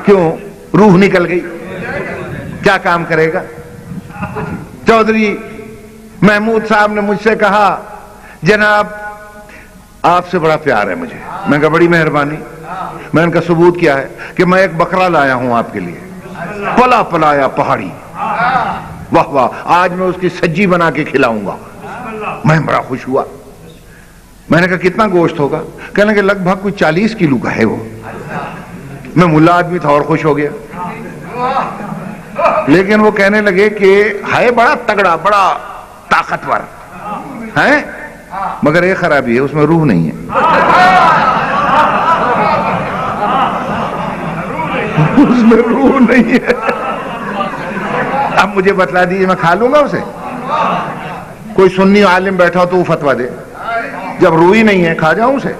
کیوں؟ روح نکل گئی، کیا کام کرے گا؟ چودھری محمود صاحب نے مجھ سے کہا جناب آپ سے بڑا پیار ہے مجھے۔ میں نے کہا بڑی مہربانی۔ میں نے کہا ثبوت کیا ہے؟ کہ میں ایک بکرا لایا ہوں آپ کے لیے، پلا پلایا پہاڑی، واہ واہ، آج میں اس کی سجی بنا کے کھلاؤں گا۔ میں بڑا خوش ہوا۔ میں نے کہا کتنا گوشت ہوگا؟ کہنے کہ لگ بھگ کوئی 40 کلو کا ہے وہ۔ میں ملا آدمی تھا اور خوش ہو گیا۔ لیکن وہ کہنے لگے کہ ہے بڑا تگڑا، بڑا طاقتور ہے، مگر ایک خرابی ہے، اس میں روح نہیں ہے۔ اس میں روح نہیں ہے۔ اب مجھے بتلا دیجیے میں کھا لوں گا اسے؟ کوئی سنی عالم بیٹھا ہو تو وہ فتویٰ دے، جب روح ہی نہیں ہے کھا جاؤں اسے؟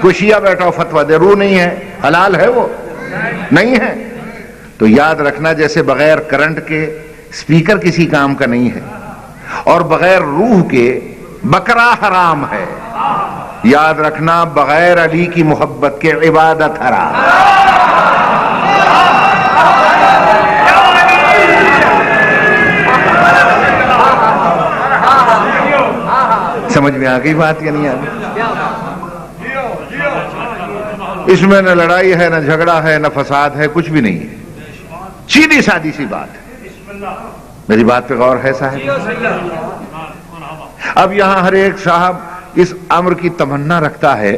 کوئی شیعہ بیٹھا ہو فتویٰ دے، روح نہیں ہے، حلال ہے وہ؟ نہیں ہے۔ تو یاد رکھنا، جیسے بغیر کرنٹ کے سپیکر کسی کام کا نہیں ہے، اور بغیر روح کے بکرا حرام ہے، یاد رکھنا بغیر علی کی محبت کے عبادت حرام۔ سمجھ میں آ گئی بات یا نہیں آ گئی؟ اس میں نہ لڑائی ہے، نہ جھگڑا ہے، نہ فساد ہے، کچھ بھی نہیں ہے، سیدھی سادی سی بات ہے۔ میری بات پہ غور ہے صاحب؟ اب یہاں ہر ایک صاحب اس امر کی تمنا رکھتا ہے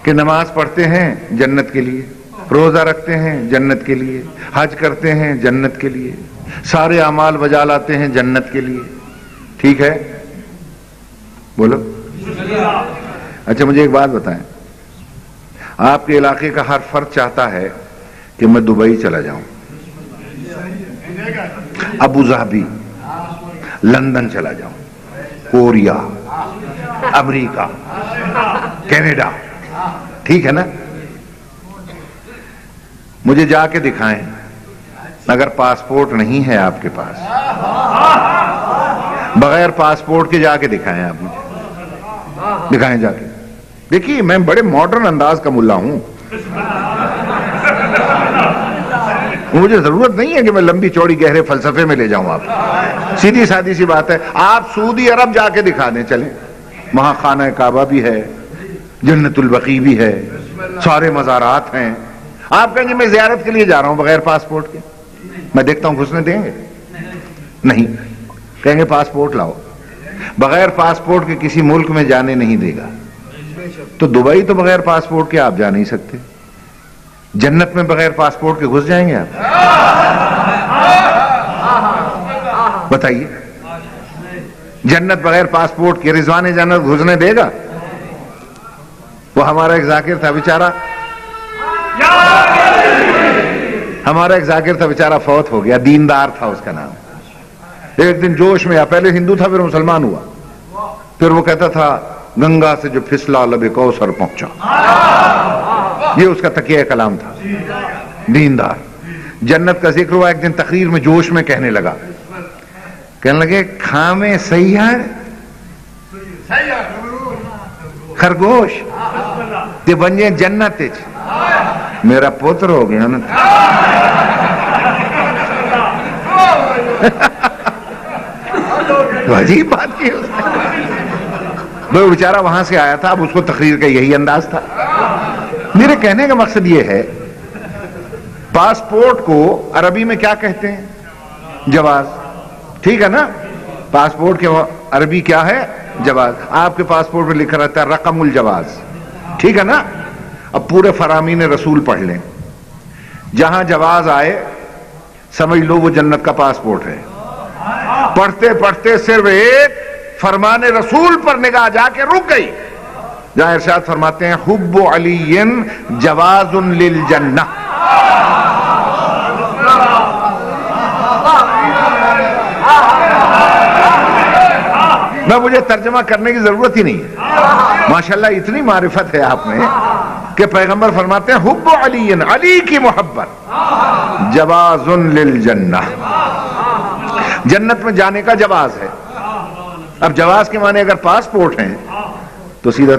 کہ نماز پڑھتے ہیں جنت کے لیے، روزہ رکھتے ہیں جنت کے لیے، حج کرتے ہیں جنت کے لیے، سارے اعمال بجا لاتے ہیں جنت کے لیے۔ ٹھیک ہے، بولو۔ اچھا مجھے ایک بات بتائیں، آپ کے علاقے کا ہر فرد چاہتا ہے کہ میں دبئی چلا جاؤں، ابو ظہبی، لندن چلا جاؤں، کوریا، امریکہ، کینیڈا، ٹھیک ہے نا؟ مجھے جا کے دکھائیں، اگر پاسپورٹ نہیں ہے آپ کے پاس، بغیر پاسپورٹ کے جا کے دکھائیں، آپ مجھے دکھائیں جا کے۔ دیکھیے میں بڑے ماڈرن انداز کا ملا ہوں، مجھے ضرورت نہیں ہے کہ میں لمبی چوڑی گہرے فلسفے میں لے جاؤں آپ، سیدھی سادی سی بات ہے، آپ سعودی عرب جا کے دکھا دیں، چلیں، وہاں خانہ کعبہ بھی ہے، جنت البقیع بھی ہے، سارے مزارات ہیں. آپ کہیں گے میں زیارت کے لیے جا رہا ہوں بغیر پاسپورٹ کے, میں دیکھتا ہوں گھسنے دیں گے؟ نہیں. کہیں گے پاسپورٹ لاؤ. بغیر پاسپورٹ کے کسی ملک میں جانے نہیں دے گا. تو دبئی تو بغیر پاسپورٹ کے آپ جا نہیں سکتے. جنت میں بغیر پاسپورٹ کے گھس جائیں گے آپ؟ بتائیے, جنت بغیر پاسپورٹ کے رضوان جنت گھسنے دے گا؟ وہ ہمارا ایک ذاکر تھا بیچارہ, فوت ہو گیا, دیندار تھا اس کا نام. ایک دن جوش میں, پہلے ہندو تھا پھر مسلمان ہوا, پھر وہ کہتا تھا گنگا سے جو پھسلا لب کوثر پہنچا. یہ اس کا تکیہ کلام تھا, دیندار. جنت کا ذکر ہوا, ایک دن تقریر میں جوش میں کہنے لگا, کہنے لگے کھامے سیاڑ خرگوش تے بنجے جنت. میرا پوتر ہو گیا نا. تو عجیب بات کی اس نے. وہ بیچارہ وہاں سے آیا تھا, اب اس کو تقریر کا یہی انداز تھا. میرے کہنے کا مقصد یہ ہے, پاسپورٹ کو عربی میں کیا کہتے ہیں؟ جواز. ٹھیک ہے نا, پاسپورٹ کے عربی کیا ہے؟ جواز. آپ کے پاسپورٹ میں لکھا رہتا ہے رقم الجواز. ٹھیک ہے نا. اب پورے فرامین رسول پڑھ لیں, جہاں جواز آئے سمجھ لو وہ جنت کا پاسپورٹ ہے. پڑھتے پڑھتے صرف ایک فرمان رسول پر نگاہ جا کے رک گئی, جہاں ارشاد فرماتے ہیں حب علی جواز للجنہ. میں مجھے ترجمہ کرنے کی ضرورت ہی نہیں ہے, ماشاءاللہ اتنی معرفت ہے آپ میں کہ پیغمبر فرماتے ہیں حب علی, علی کی محبت جواز للجنہ, جنت میں جانے کا جواز ہے. اب جواز کے معنی اگر پاسپورٹ ہیں تو سیدھا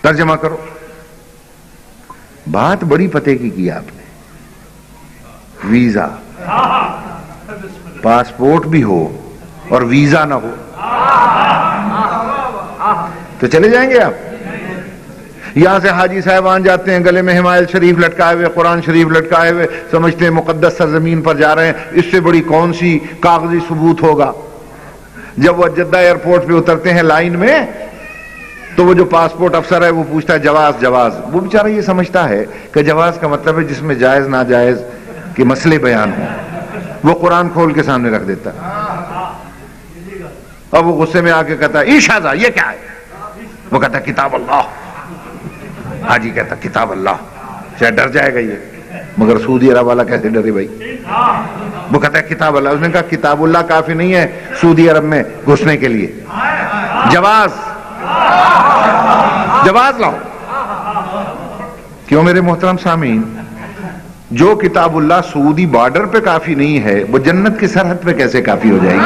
ترجمہ کرو. بات بڑی پتے کی آپ نے. ویزا, پاسپورٹ بھی ہو اور ویزا نہ ہو تو چلے جائیں گے آپ؟ یہاں سے حاجی صاحبان جاتے ہیں گلے میں حمایل شریف لٹکائے ہوئے, قرآن شریف لٹکائے ہوئے, سمجھتے ہیں مقدس سرزمین پر جا رہے ہیں, اس سے بڑی کون سی کاغذی ثبوت ہوگا. جب وہ جدہ ایئرپورٹ پہ اترتے ہیں لائن میں تو وہ جو پاسپورٹ افسر ہے وہ پوچھتا ہے جواز جواز. وہ بیچارہ یہ سمجھتا ہے کہ جواز کا مطلب ہے جس میں جائز ناجائز کے مسئلے بیان ہوں. وہ قرآن کھول کے سامنے رکھ دیتا ہے. اب وہ غصے میں آ کے کہتا ہے ایشازا یہ کیا ہے؟ وہ کہتا ہے کتاب اللہ. حاجی کہتا کتاب اللہ, شاید ڈر جائے گا یہ, مگر سعودی عرب والا کیسے ڈرے بھائی؟ وہ کہتا ہے کتاب اللہ. اس نے کہا کتاب اللہ کافی نہیں ہے سعودی عرب میں گھسنے کے لیے, جواز لاؤ. کیوں میرے محترم سامعین, جو کتاب اللہ سعودی بارڈر پہ کافی نہیں ہے وہ جنت کی سرحد پہ کیسے کافی ہو جائے گی؟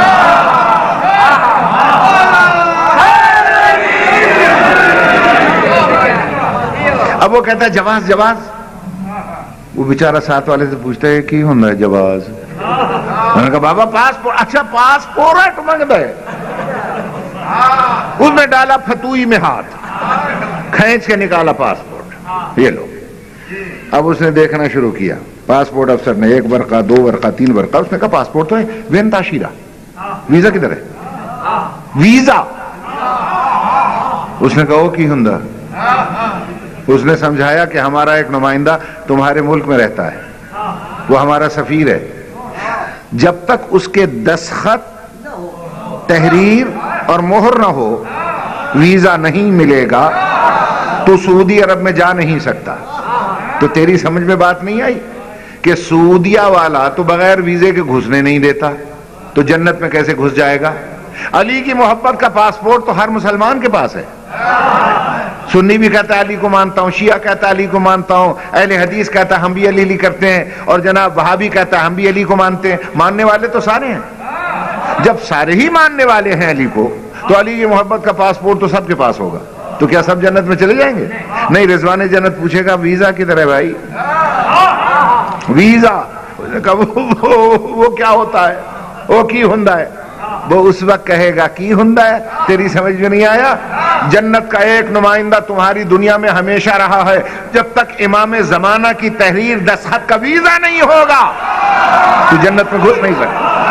اب وہ کہتا ہے جواز جواز. وہ بیچارہ ساتھ والے سے پوچھتا ہے کی ہوتا ہے جواز؟ میں نے کہا بابا پاسپورٹ. اچھا پاسپورٹ مانگتا ہے. اس نے ڈالا فتوئی میں ہاتھ, کھینچ کے نکالا پاسپورٹ, یہ لو. اب اس نے دیکھنا شروع کیا, پاسپورٹ افسر نے 1 ورقہ 2 ورقہ 3 ورقہ. اس نے کہا پاسپورٹ تو ہے, وین تاشیرہ, ویزا کدھر ہے؟ ویزا. اس نے کہا وہ کی ہوندا. اس نے سمجھایا کہ ہمارا ایک نمائندہ تمہارے ملک میں رہتا ہے, وہ ہمارا سفیر ہے, جب تک اس کے دستخط تحریر اور مہر نہ ہو ویزا نہیں ملے گا تو سعودی عرب میں جا نہیں سکتا. تو تیری سمجھ میں بات نہیں آئی کہ سعودیہ والا تو بغیر ویزے کے گھسنے نہیں دیتا, تو جنت میں کیسے گھس جائے گا؟ علی کی محبت کا پاسپورٹ تو ہر مسلمان کے پاس ہے. سنی بھی کہتا ہے علی کو مانتا ہوں, شیعہ کہتا ہے علی کو مانتا ہوں, اہل حدیث کہتا ہے ہم بھی علی کرتے ہیں, اور جناب وہابی کہتا ہے ہم بھی علی کو مانتے ہیں. ماننے والے تو سارے ہیں. جب سارے ہی ماننے والے ہیں علی کو تو علی کی محبت کا پاسپورٹ تو سب کے پاس ہوگا. تو کیا سب جنت میں چلے جائیں گے؟ نہیں. رضوان جنت پوچھے گا ویزا کدھر ہے بھائی؟ ویزا. وہ کیا ہوتا ہے, وہ کی ہوندا ہے؟ وہ اس وقت کہے گا کی ہوندا ہے. تیری سمجھ میں نہیں آیا؟ جنت کا ایک نمائندہ تمہاری دنیا میں ہمیشہ رہا ہے، جب تک امام زمانہ کی تحریر دستخط کا ویزا نہیں ہوگا تو جنت میں گھس نہیں سکتا۔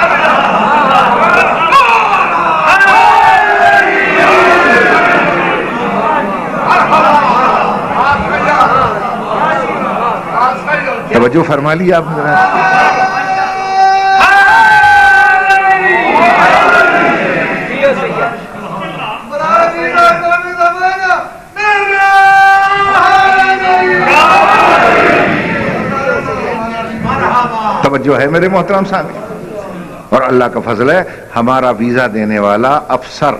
توجہ فرما لی آپ نے؟ توجہ ہے میرے محترم سامعین؟ اور اللہ کا فضل ہے، ہمارا ویزا دینے والا افسر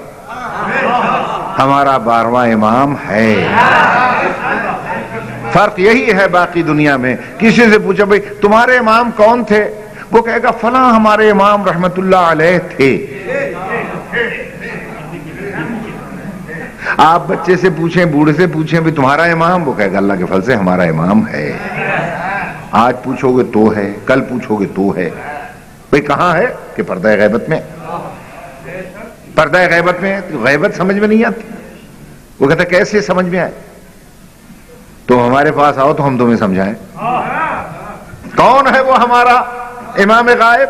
ہمارا 12واں امام ہے۔ فرق یہی ہے باقی دنیا میں، کسی سے پوچھا بھئی تمہارے امام کون تھے، وہ کہے گا فلاں ہمارے امام رحمت اللہ علیہ تھے۔ آپ بچے سے پوچھیں، بوڑھے سے پوچھیں بھی تمہارا امام، وہ کہے گا اللہ کے فضل سے ہمارا امام ہے۔ آج پوچھو گے تو ہے، کل پوچھو گے تو ہے۔ بھئی کہاں ہے؟ کہ پردہ غیبت میں۔ پردہ غیبت میں، غیبت سمجھ میں نہیں آتی۔ وہ کہتا کیسے سمجھ میں آئے؟ تو ہمارے پاس آؤ تو ہم تمہیں سمجھائیں۔ کون ہے وہ ہمارا امام غائب؟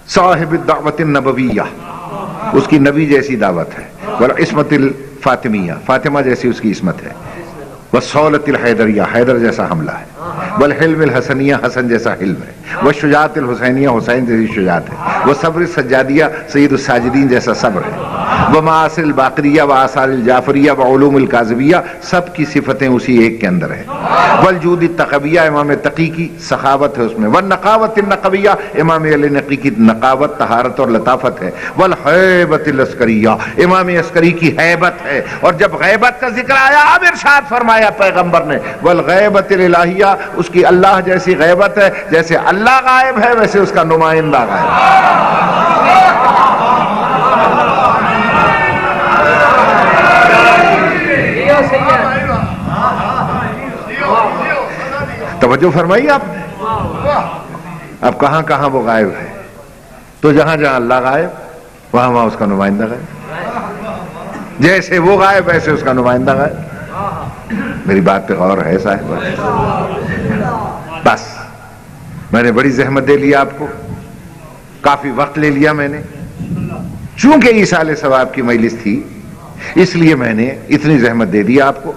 صاحب الدعوت النبویہ، اس کی نبی جیسی دعوت ہے، والعصمت الفاطمیہ، فاطمہ جیسی اس کی عصمت ہے، والصولۃ الحیدریہ، حیدر جیسا حملہ ہے، والحلم الحسنیہ، حسن جیسا حلم ہے، والشجاعت الحسینیہ، حسین جیسی شجاعت ہے، والصبر السجادیہ، سید الساجدین جیسا صبر ہے، ومآثر الباقریہ، وآثار الجعفریہ، وعلوم الکاظمیہ، سب کی صفتیں اسی ایک کے اندر ہیں، والجود التقویہ، امام تقی کی سخاوت ہے اس میں، والنقاوت النقویہ، امام علی نقی کی نقاوت، طہارت اور لطافت ہے، والحیبت العسکریہ، امام عسکری کی حیبت ہے۔ اور جب غیبت کا ذکر آیا اب ارشاد فرمایا پیغمبر نے والغیبت الالہیہ، اس کی اللہ جیسی غیبت ہے، جیسے اللہ غائب ہے ویسے اس کا نمائندہ غائب ہے۔ توجہ فرمائی آپ نے؟ اب کہاں کہاں وہ غائب ہے؟ تو جہاں جہاں اللہ غائب وہاں وہاں اس کا نمائندہ غائب، جیسے وہ غائب ویسے اس کا نمائندہ غائب۔ میری بات پہ غور ہے صاحب؟ بس میں نے بڑی زحمت دے لیا آپ کو، کافی وقت لے لیا میں نے، چونکہ ایصال ثواب کی مجلس تھی اس لیے میں نے اتنی زحمت دے دی آپ کو۔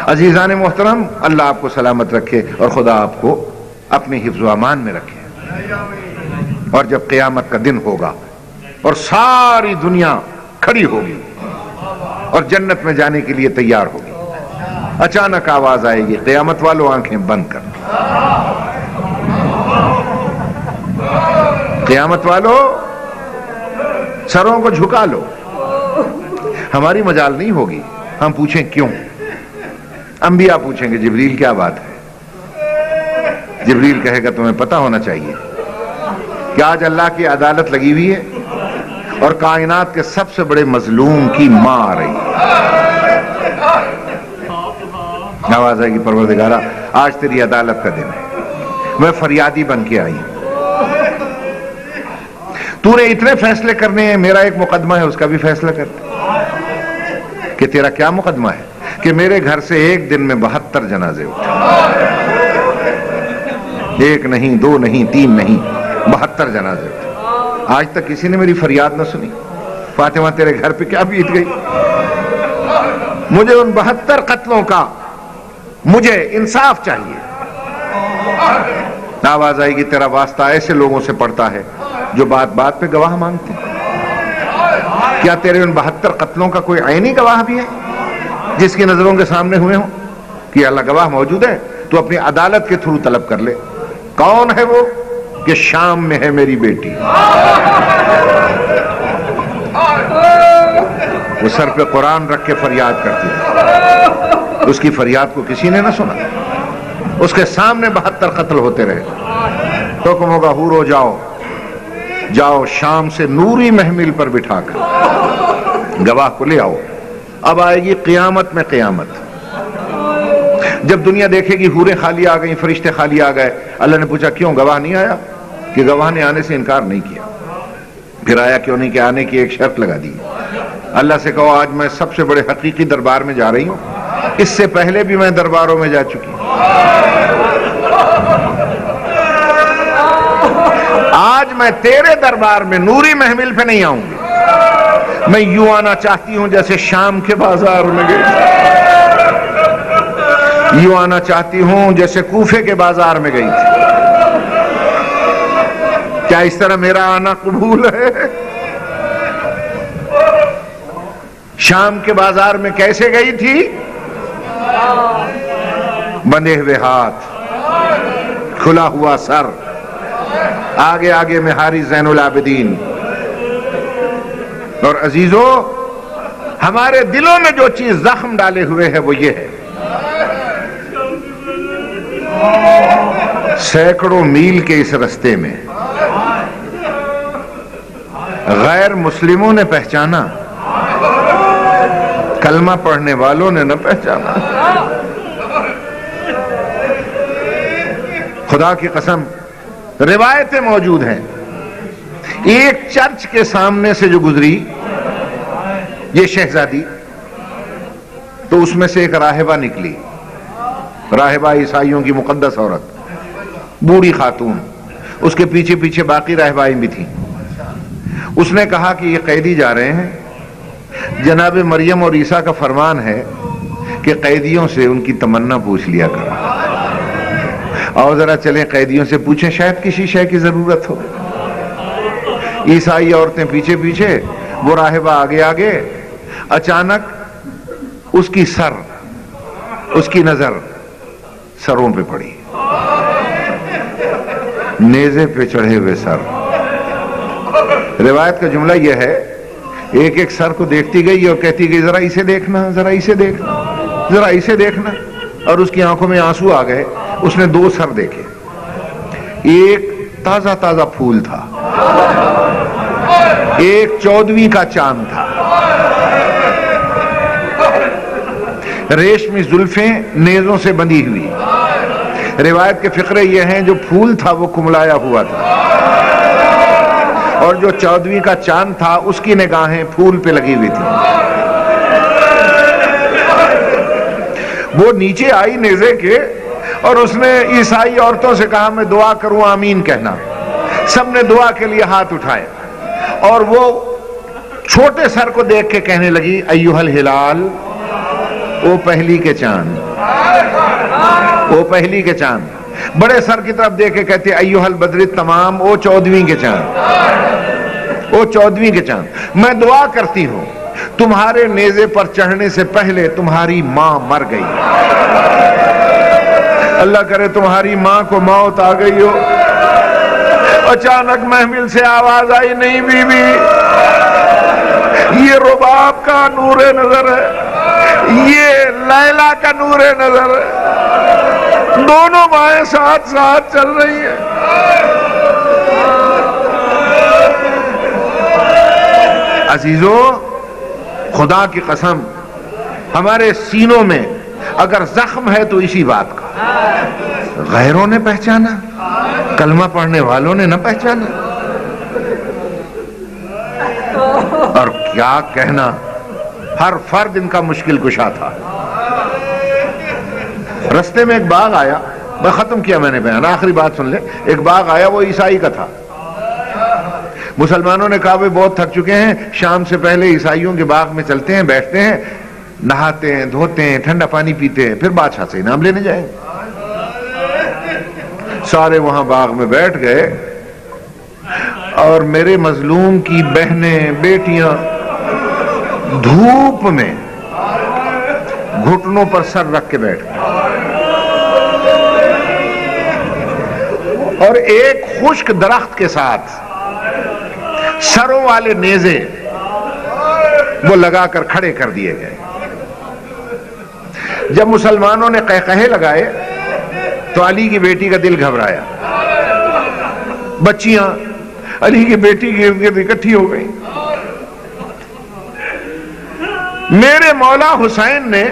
عزیزان محترم، اللہ آپ کو سلامت رکھے اور خدا آپ کو اپنی حفظ و امان میں رکھے۔ اور جب قیامت کا دن ہوگا اور ساری دنیا کھڑی ہوگی اور جنت میں جانے کے لیے تیار ہوگی، اچانک آواز آئے گی قیامت والوں آنکھیں بند کر، قیامت والوں سروں کو جھکا لو۔ ہماری مجال نہیں ہوگی، ہم پوچھیں کیوں؟ انبیاء پوچھیں گے جبریل کیا بات ہے؟ جبریل کہے گا تمہیں پتہ ہونا چاہیے کہ آج اللہ کی عدالت لگی ہوئی ہے اور کائنات کے سب سے بڑے مظلوم کی ماں آ رہی ہے۔ آواز آئے گی پروردگارہ آج تیری عدالت کا دن ہے، میں فریادی بن کے آئی ہوں، تو نے اتنے فیصلے کرنے ہیں، میرا ایک مقدمہ ہے اس کا بھی فیصلہ کرتے۔ کہ تیرا کیا مقدمہ ہے؟ کہ میرے گھر سے ایک دن میں 72 جنازے اٹھے، ایک نہیں، دو نہیں، تین نہیں، 72 جنازے اٹھے۔ آج تک کسی نے میری فریاد نہ سنی، فاطمہ تیرے گھر پہ کیا بیت گئی؟ مجھے ان 72 قتلوں کا مجھے انصاف چاہیے۔ آواز آئے گی تیرا واسطہ ایسے لوگوں سے پڑتا ہے جو بات بات پہ گواہ مانگتے ہیں۔ کیا تیرے ان 72 قتلوں کا کوئی عینی گواہ بھی ہے جس کی نظروں کے سامنے ہوئے ہوں؟ کہ اللہ گواہ موجود ہے، تو اپنی عدالت کے تھرو طلب کر لے۔ کون ہے وہ؟ کہ شام میں ہے میری بیٹی، وہ سر پہ قرآن رکھ کے فریاد کرتی ہے، اس کی فریاد کو کسی نے نہ سنا، اس کے سامنے 72 قتل ہوتے رہے۔ حکم ہوگا حورو جاؤ، جاؤ شام سے نوری محمل پر بٹھا کر گواہ کو لے آؤ۔ اب آئے گی قیامت میں قیامت، جب دنیا دیکھے گی حوریں خالی آ گئیں، فرشتے خالی آ گئے، اللہ نے پوچھا کیوں گواہ نہیں آیا؟ کہ گواہ نے آنے سے انکار نہیں کیا۔ پھر آیا کیوں نہیں؟ کہ آنے کی ایک شرط لگا دی، اللہ سے کہو آج میں سب سے بڑے حقیقی دربار میں جا رہی ہوں، اس سے پہلے بھی میں درباروں میں جا چکی ہوں، آج میں تیرے دربار میں نوری محمل پہ نہیں آؤں گی، میں یوں آنا چاہتی ہوں جیسے شام کے بازار میں گئی، یوں آنا چاہتی ہوں جیسے کوفے کے بازار میں گئی تھی۔ کیا اس طرح میرا آنا قبول ہے؟ شام کے بازار میں کیسے گئی تھی؟ بندھے ہوئے ہاتھ، کھلا ہوا سر، آگے آگے میں حاری زین العابدین۔ اور عزیزو، ہمارے دلوں میں جو چیز زخم ڈالے ہوئے ہے وہ یہ ہے، سینکڑوں میل کے اس رستے میں غیر مسلموں نے پہچانا، کلمہ پڑھنے والوں نے نہ پہچانا۔ خدا کی قسم روایتیں موجود ہیں، ایک چرچ کے سامنے سے جو گزری یہ شہزادی، تو اس میں سے ایک راہبہ نکلی، راہبہ عیسائیوں کی مقدس عورت، بوڑھی خاتون، اس کے پیچھے پیچھے باقی راہبائیں بھی تھیں۔ اس نے کہا کہ یہ قیدی جا رہے ہیں، جناب مریم اور عیسیٰ کا فرمان ہے کہ قیدیوں سے ان کی تمنا پوچھ لیا کرو، اور ذرا چلیں قیدیوں سے پوچھیں شاید کسی شے کی ضرورت ہو۔ عیسائی عورتیں پیچھے پیچھے، وہ راہبہ آگے آگے۔ اچانک اس کی نظر سروں پہ پڑی، نیزے پہ چڑھے ہوئے سر۔ روایت کا جملہ یہ ہے، ایک ایک سر کو دیکھتی گئی اور کہتی گئی ذرا اسے دیکھنا، ذرا اسے دیکھنا، ذرا اسے دیکھنا، اور اس کی آنکھوں میں آنسو آ گئے۔ اس نے 2 سر دیکھے، ایک تازہ تازہ پھول تھا، ایک 14ویں کا چاند تھا، ریشمی زلفیں نیزوں سے بندھی ہوئی۔ روایت کے فقرے یہ ہیں، جو پھول تھا وہ کملایا ہوا تھا، اور جو 14ویں کا چاند تھا اس کی نگاہیں پھول پہ لگی ہوئی تھی۔ وہ نیچے آئی نیزے کے، اور اس نے عیسائی عورتوں سے کہا میں دعا کروں آمین کہنا۔ سب نے دعا کے لیے ہاتھ اٹھائے، اور وہ چھوٹے سر کو دیکھ کے کہنے لگی ایھا الہلال، او پہلی کے چاند، او پہلی کے چاند۔ بڑے سر کی طرف دیکھ کے کہتے ایھا البدر تمام، او 14ویں کے چاند، او 14ویں کے چاند۔ میں دعا کرتی ہوں تمہارے نیزے پر چڑھنے سے پہلے تمہاری ماں مر گئی، اللہ کرے تمہاری ماں کو موت آ گئی ہو۔ اچانک محمل سے آواز آئی نہیں بی بی، یہ رباب کا نور نظر ہے، یہ لیلا کا نور نظر ہے، دونوں مائیں ساتھ ساتھ چل رہی ہیں۔ عزیزو، خدا کی قسم ہمارے سینوں میں اگر زخم ہے تو اسی بات کا، غیروں نے پہچانا، کلمہ پڑھنے والوں نے نہ پہچانا۔ اور کیا کہنا، ہر فرد ان کا مشکل کشا تھا۔ رستے میں ایک باغ آیا، میں ختم کیا میں نے بیان، آخری بات سن لے۔ ایک باغ آیا، وہ عیسائی کا تھا۔ مسلمانوں نے کہا وہ بہت تھک چکے ہیں، شام سے پہلے عیسائیوں کے باغ میں چلتے ہیں، بیٹھتے ہیں، نہاتے ہیں، دھوتے ہیں، ٹھنڈا پانی پیتے ہیں، پھر بادشاہ سے انعام لینے جائیں گے۔ سارے وہاں باغ میں بیٹھ گئے، اور میرے مظلوم کی بہنیں بیٹیاں دھوپ میں گھٹنوں پر سر رکھ کے بیٹھ گئے، اور ایک خشک درخت کے ساتھ سروں والے نیزے وہ لگا کر کھڑے کر دیے گئے۔ جب مسلمانوں نے قہقہے لگائے تو علی کی بیٹی کا دل گھبرایا، بچیاں علی کی بیٹی کے ارد گرد اکٹھی ہو گئی۔ میرے مولا حسین نے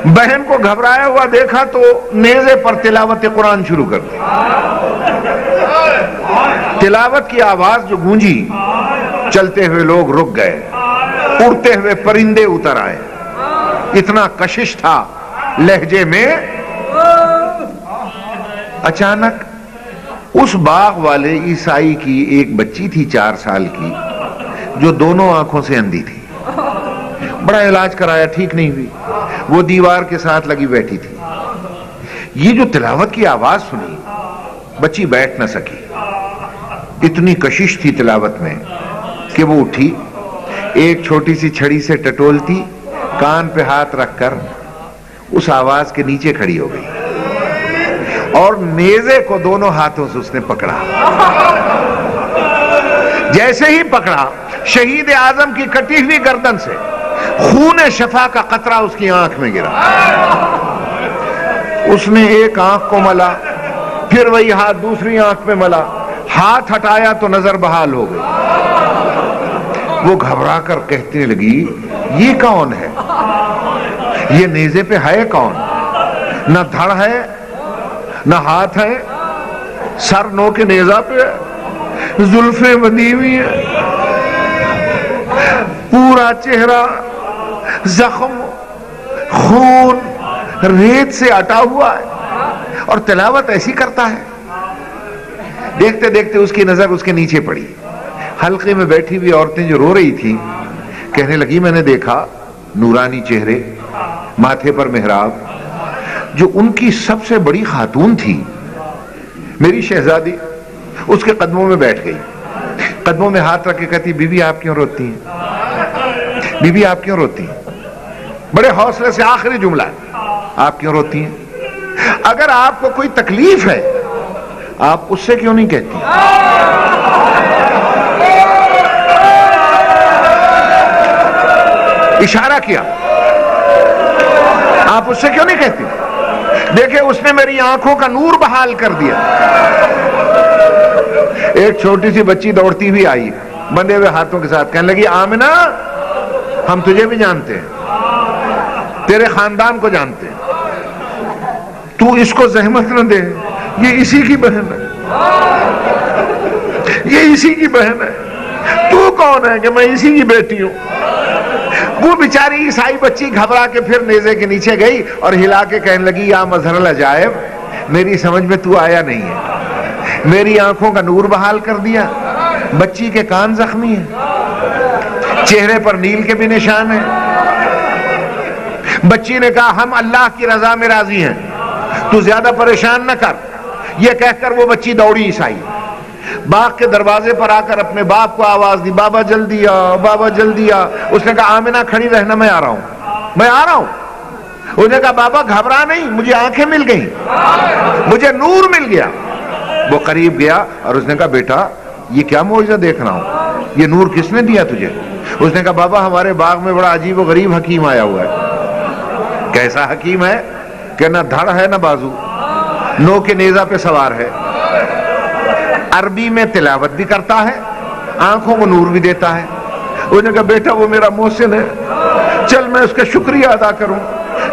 بہن کو گھبرایا ہوا دیکھا تو نیزے پر تلاوت قرآن شروع کر دی۔ تلاوت کی آواز جو گونجی چلتے ہوئے لوگ رک گئے، اڑتے ہوئے پرندے اتر آئے، اتنا کشش تھا لہجے میں۔ اچانک اس باغ والے عیسائی کی ایک بچی تھی 4 سال کی، جو دونوں آنکھوں سے اندھی تھی، بڑا علاج کرایا، ٹھیک نہیں ہوئی، وہ دیوار کے ساتھ لگی بیٹھی تھی۔ یہ جو تلاوت کی آواز سنی، بچی بیٹھ نہ سکی، اتنی کشش تھی تلاوت میں کہ وہ اٹھی، ایک چھوٹی سی چھڑی سے ٹٹولتی، کان پہ ہاتھ رکھ کر اس آواز کے نیچے کھڑی ہو گئی، اور نیزے کو دونوں ہاتھوں سے اس نے پکڑا۔ جیسے ہی پکڑا، شہید اعظم کی کٹی ہوئی گردن سے خون شفا کا قطرہ اس کی آنکھ میں گرا۔ اس نے ایک آنکھ کو ملا، پھر وہی ہاتھ دوسری آنکھ میں ملا، ہاتھ ہٹایا تو نظر بحال ہو گئی۔ وہ گھبرا کر کہنے لگی، یہ کون ہے؟ یہ نیزے پہ ہے کون؟ نہ دھڑ ہے نہ ہاتھ ہے، سر نو کے نیزہ پہ ہے، زلفیں بندھی ہوئی ہیں، پورا چہرہ زخم، خون، ریت سے اٹا ہوا ہے، اور تلاوت ایسی کرتا ہے۔ دیکھتے دیکھتے اس کی نظر اس کے نیچے پڑی، حلقے میں بیٹھی ہوئی عورتیں جو رو رہی تھی کہنے لگی، میں نے دیکھا نورانی چہرے، ماتھے پر محراب، جو ان کی سب سے بڑی خاتون تھی میری شہزادی، اس کے قدموں میں بیٹھ گئی، قدموں میں ہاتھ رکھ کے کہتی، بی بی آپ کیوں روتی ہیں؟ بی بی آپ کیوں روتی ہیں؟ بڑے حوصلے سے آخری جملہ ہے، آپ کیوں روتی ہیں؟ اگر آپ کو کوئی تکلیف ہے آپ اس سے کیوں نہیں کہتی؟ اشارہ کیا، آپ اس سے کیوں نہیں کہتی؟ دیکھیں اس نے میری آنکھوں کا نور بحال کر دیا۔ ایک چھوٹی سی بچی دوڑتی ہوئی آئی بندھے ہوئے ہاتھوں کے ساتھ، کہنے لگی، آمنہ ہم تجھے بھی جانتے ہیں، تیرے خاندان کو جانتے ہیں، تو اس کو زحمت نہ دے، یہ اسی کی بہن ہے، یہ اسی کی بہن ہے، تو کون ہے کہ میں اسی کی بیٹی ہوں؟ وہ بیچاری عیسائی بچی گھبرا کے پھر نیزے کے نیچے گئی اور ہلا کے کہنے لگی، یا مظہر العجائب، میری سمجھ میں تو آیا نہیں ہے، میری آنکھوں کا نور بحال کر دیا، بچی کے کان زخمی ہیں، چہرے پر نیل کے بھی نشان ہیں۔ بچی نے کہا، ہم اللہ کی رضا میں راضی ہیں، تو زیادہ پریشان نہ کر۔ یہ کہہ کر وہ بچی دوڑی عیسائی، باغ کے دروازے پر آ کر اپنے باپ کو آواز دی، بابا جلدی آ، بابا جلدی آ۔ اس نے کہا، آمنہ کھڑی رہنا، میں آ رہا ہوں، میں آ رہا ہوں۔ اس نے کہا، بابا گھبرا نہیں، مجھے آنکھیں مل گئیں، مجھے نور مل گیا۔ وہ قریب گیا اور اس نے کہا، بیٹا یہ کیا معجزہ دیکھ رہا ہوں، یہ نور کس نے دیا تجھے؟ اس نے کہا، بابا ہمارے باغ میں بڑا عجیب و غریب حکیم آیا ہوا ہے۔ کیسا حکیم ہے؟ کہ نہ دھڑ ہے نہ بازو، نو کے نیزہ پہ سوار ہے، عربی میں تلاوت بھی کرتا ہے، آنکھوں کو نور بھی دیتا ہے۔ اس نے کہا، بیٹا وہ میرا محسن ہے، چل میں اس کا شکریہ ادا کروں۔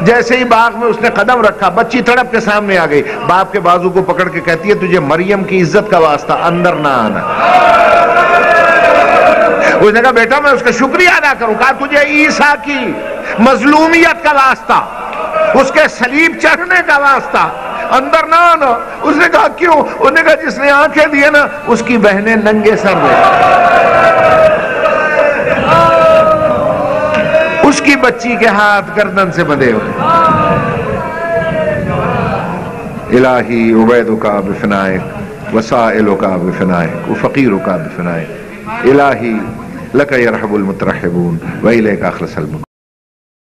جیسے ہی باغ میں اس نے قدم رکھا، بچی تڑپ کے سامنے آ گئی، باپ کے بازو کو پکڑ کے کہتی ہے، تجھے مریم کی عزت کا واسطہ اندر نہ آنا۔ اس نے کہا، بیٹا میں اس کا شکریہ ادا کروں۔ کہا، تجھے عیسیٰ کی مظلومیت کا واسطہ، اس کے صلیب چڑھنے کا واسطہ اندر نہ آنا۔ اس نے کہا، کیوں؟ اس نے کہا، جس نے آنکھیں دیے نا اس کی بہنیں ننگے سر رہے، اس کی بچی کے ہاتھ گردن سے بندھے ہوئے۔ الہی عبیدک بفنائک وسائلک بفنائک وفقیرک بفنائک، الہی لک یرحب المترحبون والیک اخلص المنیبون۔